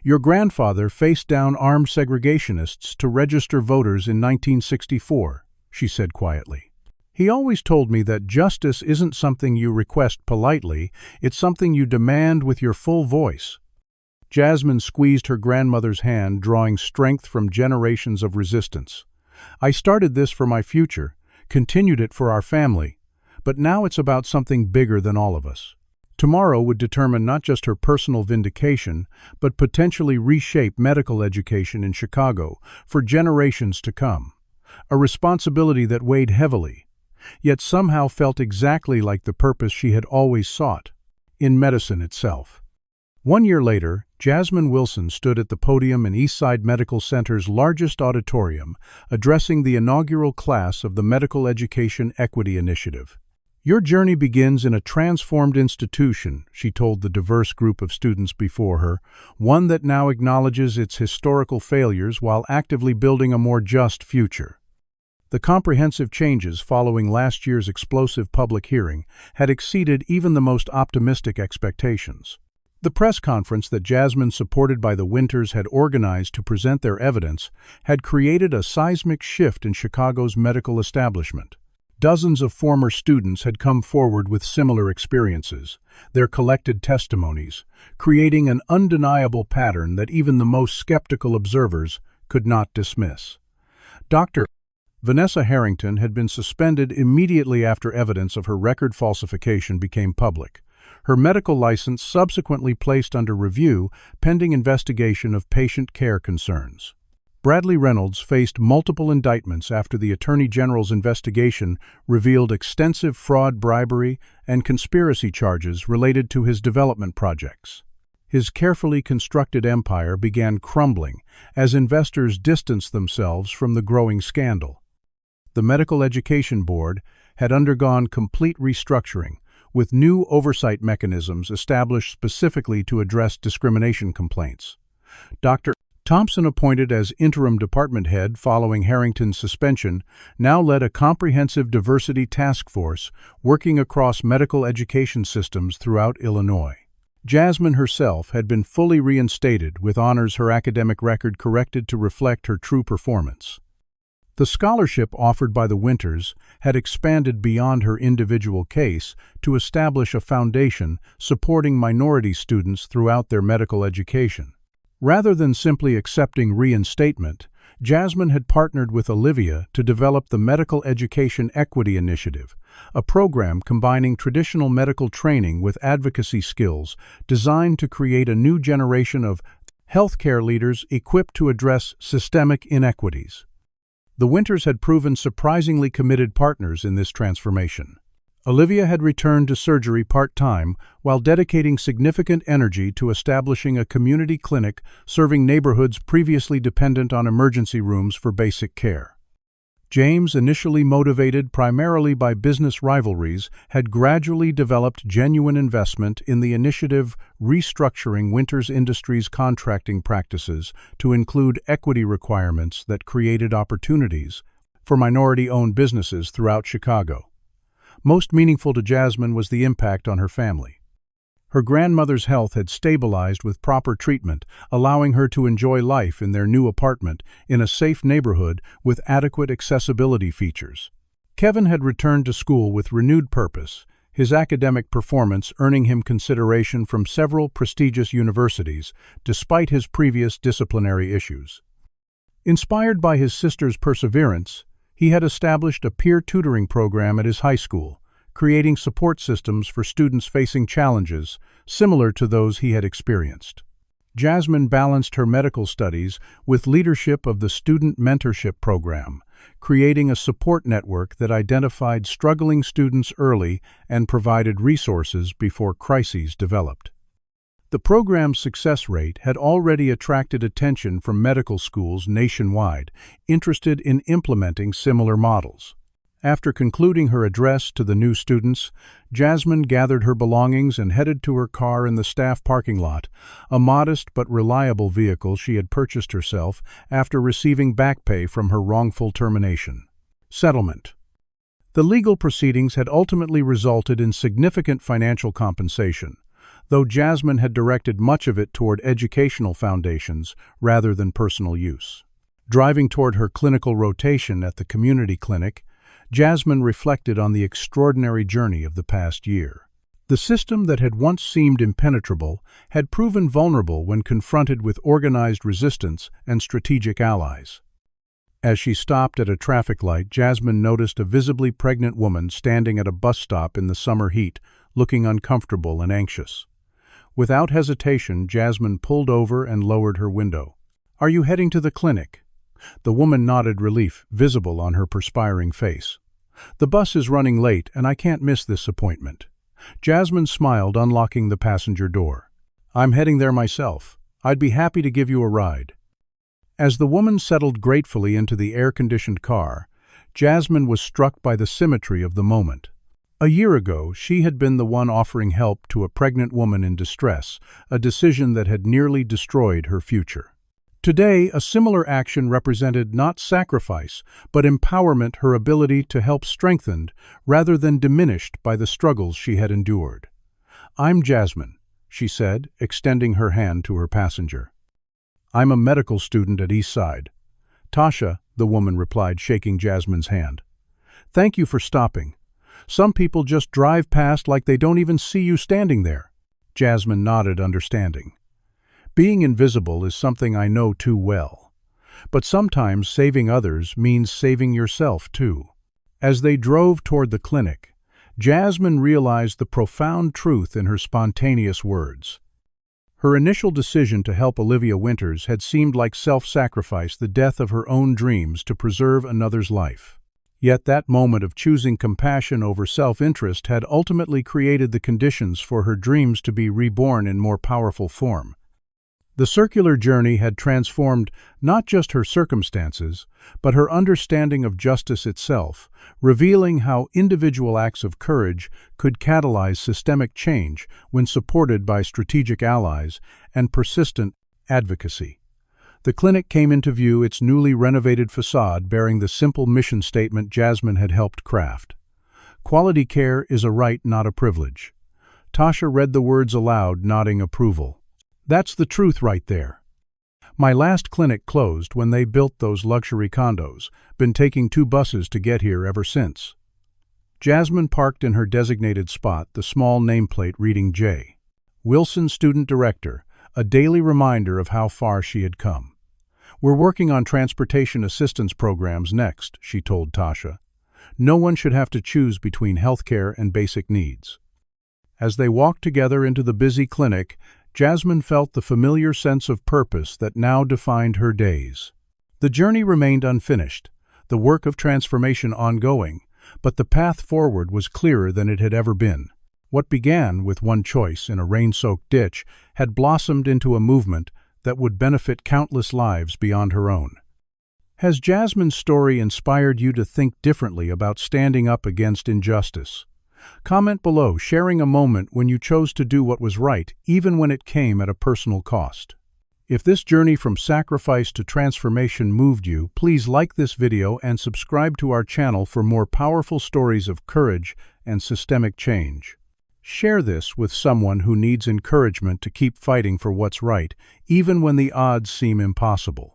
"Your grandfather faced down armed segregationists to register voters in 1964, she said quietly. "He always told me that justice isn't something you request politely, it's something you demand with your full voice." Jasmine squeezed her grandmother's hand, drawing strength from generations of resistance. "I started this for my future, continued it for our family, but now it's about something bigger than all of us." Tomorrow would determine not just her personal vindication, but potentially reshape medical education in Chicago for generations to come. A responsibility that weighed heavily, yet somehow felt exactly like the purpose she had always sought, in medicine itself. 1 year later, Jasmine Wilson stood at the podium in Eastside Medical Center's largest auditorium, addressing the inaugural class of the Medical Education Equity Initiative. "Your journey begins in a transformed institution," she told the diverse group of students before her, "one that now acknowledges its historical failures while actively building a more just future." The comprehensive changes following last year's explosive public hearing had exceeded even the most optimistic expectations. The press conference that Jasmine, supported by the Winters, had organized to present their evidence had created a seismic shift in Chicago's medical establishment. Dozens of former students had come forward with similar experiences, their collected testimonies, creating an undeniable pattern that even the most skeptical observers could not dismiss. Dr. Vanessa Harrington had been suspended immediately after evidence of her record falsification became public. Her medical license subsequently placed under review pending investigation of patient care concerns. Bradley Reynolds faced multiple indictments after the Attorney General's investigation revealed extensive fraud, bribery, and conspiracy charges related to his development projects. His carefully constructed empire began crumbling as investors distanced themselves from the growing scandal. The Medical Education Board had undergone complete restructuring, with new oversight mechanisms established specifically to address discrimination complaints. Dr. Thompson, appointed as interim department head following Harrington's suspension, now led a comprehensive diversity task force working across medical education systems throughout Illinois. Jasmine herself had been fully reinstated, with honors her academic record corrected to reflect her true performance. The scholarship offered by the Winters had expanded beyond her individual case to establish a foundation supporting minority students throughout their medical education. Rather than simply accepting reinstatement, Jasmine had partnered with Olivia to develop the Medical Education Equity Initiative, a program combining traditional medical training with advocacy skills designed to create a new generation of healthcare leaders equipped to address systemic inequities. The Winters had proven surprisingly committed partners in this transformation. Olivia had returned to surgery part-time while dedicating significant energy to establishing a community clinic serving neighborhoods previously dependent on emergency rooms for basic care. James, initially motivated primarily by business rivalries, had gradually developed genuine investment in the initiative, restructuring Winters Industries' contracting practices to include equity requirements that created opportunities for minority-owned businesses throughout Chicago. Most meaningful to Jasmine was the impact on her family. Her grandmother's health had stabilized with proper treatment, allowing her to enjoy life in their new apartment in a safe neighborhood with adequate accessibility features. Kevin had returned to school with renewed purpose, his academic performance earning him consideration from several prestigious universities, despite his previous disciplinary issues. Inspired by his sister's perseverance, he had established a peer tutoring program at his high school, creating support systems for students facing challenges similar to those he had experienced. Jasmine balanced her medical studies with leadership of the Student Mentorship Program, creating a support network that identified struggling students early and provided resources before crises developed. The program's success rate had already attracted attention from medical schools nationwide, interested in implementing similar models. After concluding her address to the new students, Jasmine gathered her belongings and headed to her car in the staff parking lot, a modest but reliable vehicle she had purchased herself after receiving back pay from her wrongful termination. Settlement. The legal proceedings had ultimately resulted in significant financial compensation, though Jasmine had directed much of it toward educational foundations rather than personal use. Driving toward her clinical rotation at the community clinic, Jasmine reflected on the extraordinary journey of the past year. The system that had once seemed impenetrable had proven vulnerable when confronted with organized resistance and strategic allies. As she stopped at a traffic light, Jasmine noticed a visibly pregnant woman standing at a bus stop in the summer heat, looking uncomfortable and anxious. Without hesitation, Jasmine pulled over and lowered her window. "Are you heading to the clinic?" The woman nodded, relief visible on her perspiring face. "The bus is running late, and I can't miss this appointment." Jasmine smiled, unlocking the passenger door. "I'm heading there myself. I'd be happy to give you a ride." As the woman settled gratefully into the air-conditioned car, Jasmine was struck by the symmetry of the moment. A year ago, she had been the one offering help to a pregnant woman in distress, a decision that had nearly destroyed her future. Today, a similar action represented not sacrifice, but empowerment, her ability to help strengthened rather than diminished by the struggles she had endured. "I'm Jasmine," she said, extending her hand to her passenger. "I'm a medical student at Eastside." "Tasha," the woman replied, shaking Jasmine's hand. "Thank you for stopping. Some people just drive past like they don't even see you standing there." Jasmine nodded, understanding. "Being invisible is something I know too well. But sometimes saving others means saving yourself too." As they drove toward the clinic, Jasmine realized the profound truth in her spontaneous words. Her initial decision to help Olivia Winters had seemed like self-sacrifice, the death of her own dreams to preserve another's life. Yet that moment of choosing compassion over self-interest had ultimately created the conditions for her dreams to be reborn in more powerful form. The circular journey had transformed not just her circumstances, but her understanding of justice itself, revealing how individual acts of courage could catalyze systemic change when supported by strategic allies and persistent advocacy. The clinic came into view, its newly renovated facade bearing the simple mission statement Jasmine had helped craft. "Quality care is a right, not a privilege." Tasha read the words aloud, nodding approval. "That's the truth right there. My last clinic closed when they built those luxury condos. Been taking 2 buses to get here ever since." Jasmine parked in her designated spot, the small nameplate reading J. Wilson, Student Director, a daily reminder of how far she had come. "We're working on transportation assistance programs next," she told Tasha. "No one should have to choose between healthcare and basic needs." As they walked together into the busy clinic, Jasmine felt the familiar sense of purpose that now defined her days. The journey remained unfinished, the work of transformation ongoing, but the path forward was clearer than it had ever been. What began with one choice in a rain-soaked ditch had blossomed into a movement that would benefit countless lives beyond her own. Has Jasmine's story inspired you to think differently about standing up against injustice? Comment below, sharing a moment when you chose to do what was right, even when it came at a personal cost. If this journey from sacrifice to transformation moved you, please like this video and subscribe to our channel for more powerful stories of courage and systemic change. Share this with someone who needs encouragement to keep fighting for what's right, even when the odds seem impossible.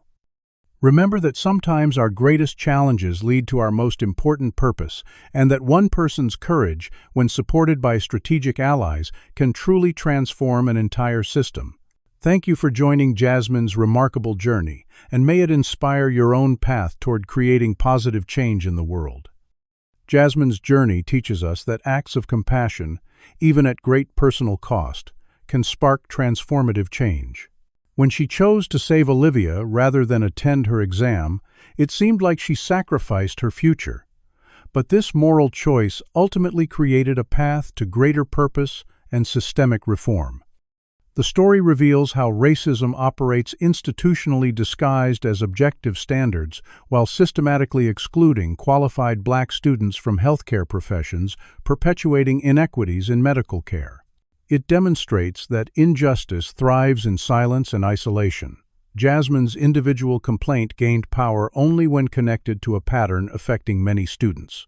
Remember that sometimes our greatest challenges lead to our most important purpose, and that one person's courage, when supported by strategic allies, can truly transform an entire system. Thank you for joining Jasmine's remarkable journey, and may it inspire your own path toward creating positive change in the world. Jasmine's journey teaches us that acts of compassion, even at great personal cost, can spark transformative change. When she chose to save Olivia rather than attend her exam, it seemed like she sacrificed her future. But this moral choice ultimately created a path to greater purpose and systemic reform. The story reveals how racism operates institutionally disguised as objective standards while systematically excluding qualified Black students from healthcare professions, perpetuating inequities in medical care. It demonstrates that injustice thrives in silence and isolation. Jasmine's individual complaint gained power only when connected to a pattern affecting many students.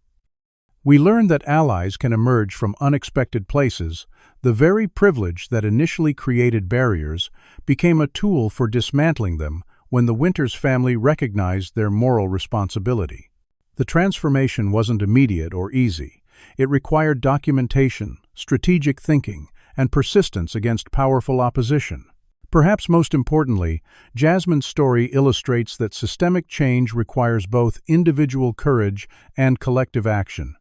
We learn that allies can emerge from unexpected places. The very privilege that initially created barriers became a tool for dismantling them when the Winters family recognized their moral responsibility. The transformation wasn't immediate or easy. It required documentation, strategic thinking, and persistence against powerful opposition. Perhaps most importantly, Jasmine's story illustrates that systemic change requires both individual courage and collective action.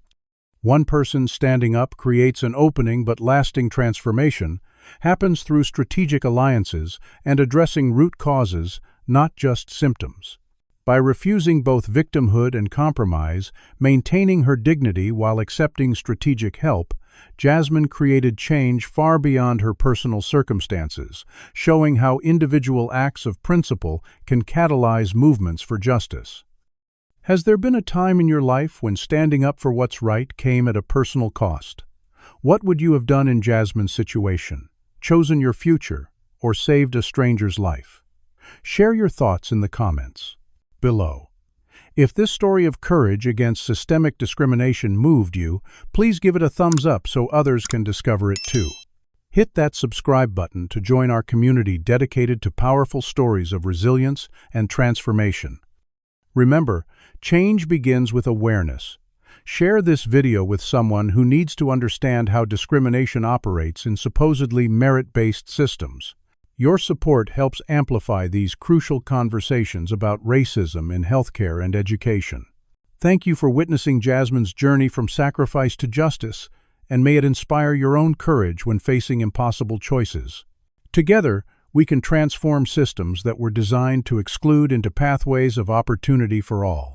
One person standing up creates an opening, but lasting transformation happens through strategic alliances and addressing root causes, not just symptoms. By refusing both victimhood and compromise, maintaining her dignity while accepting strategic help, Jasmine created change far beyond her personal circumstances, showing how individual acts of principle can catalyze movements for justice. Has there been a time in your life when standing up for what's right came at a personal cost? What would you have done in Jasmine's situation? Chosen your future or saved a stranger's life? Share your thoughts in the comments below. If this story of courage against systemic discrimination moved you, please give it a thumbs up so others can discover it too. Hit that subscribe button to join our community dedicated to powerful stories of resilience and transformation. Remember, change begins with awareness. Share this video with someone who needs to understand how discrimination operates in supposedly merit-based systems. Your support helps amplify these crucial conversations about racism in healthcare and education. Thank you for witnessing Jasmine's journey from sacrifice to justice, and may it inspire your own courage when facing impossible choices. Together, we can transform systems that were designed to exclude into pathways of opportunity for all.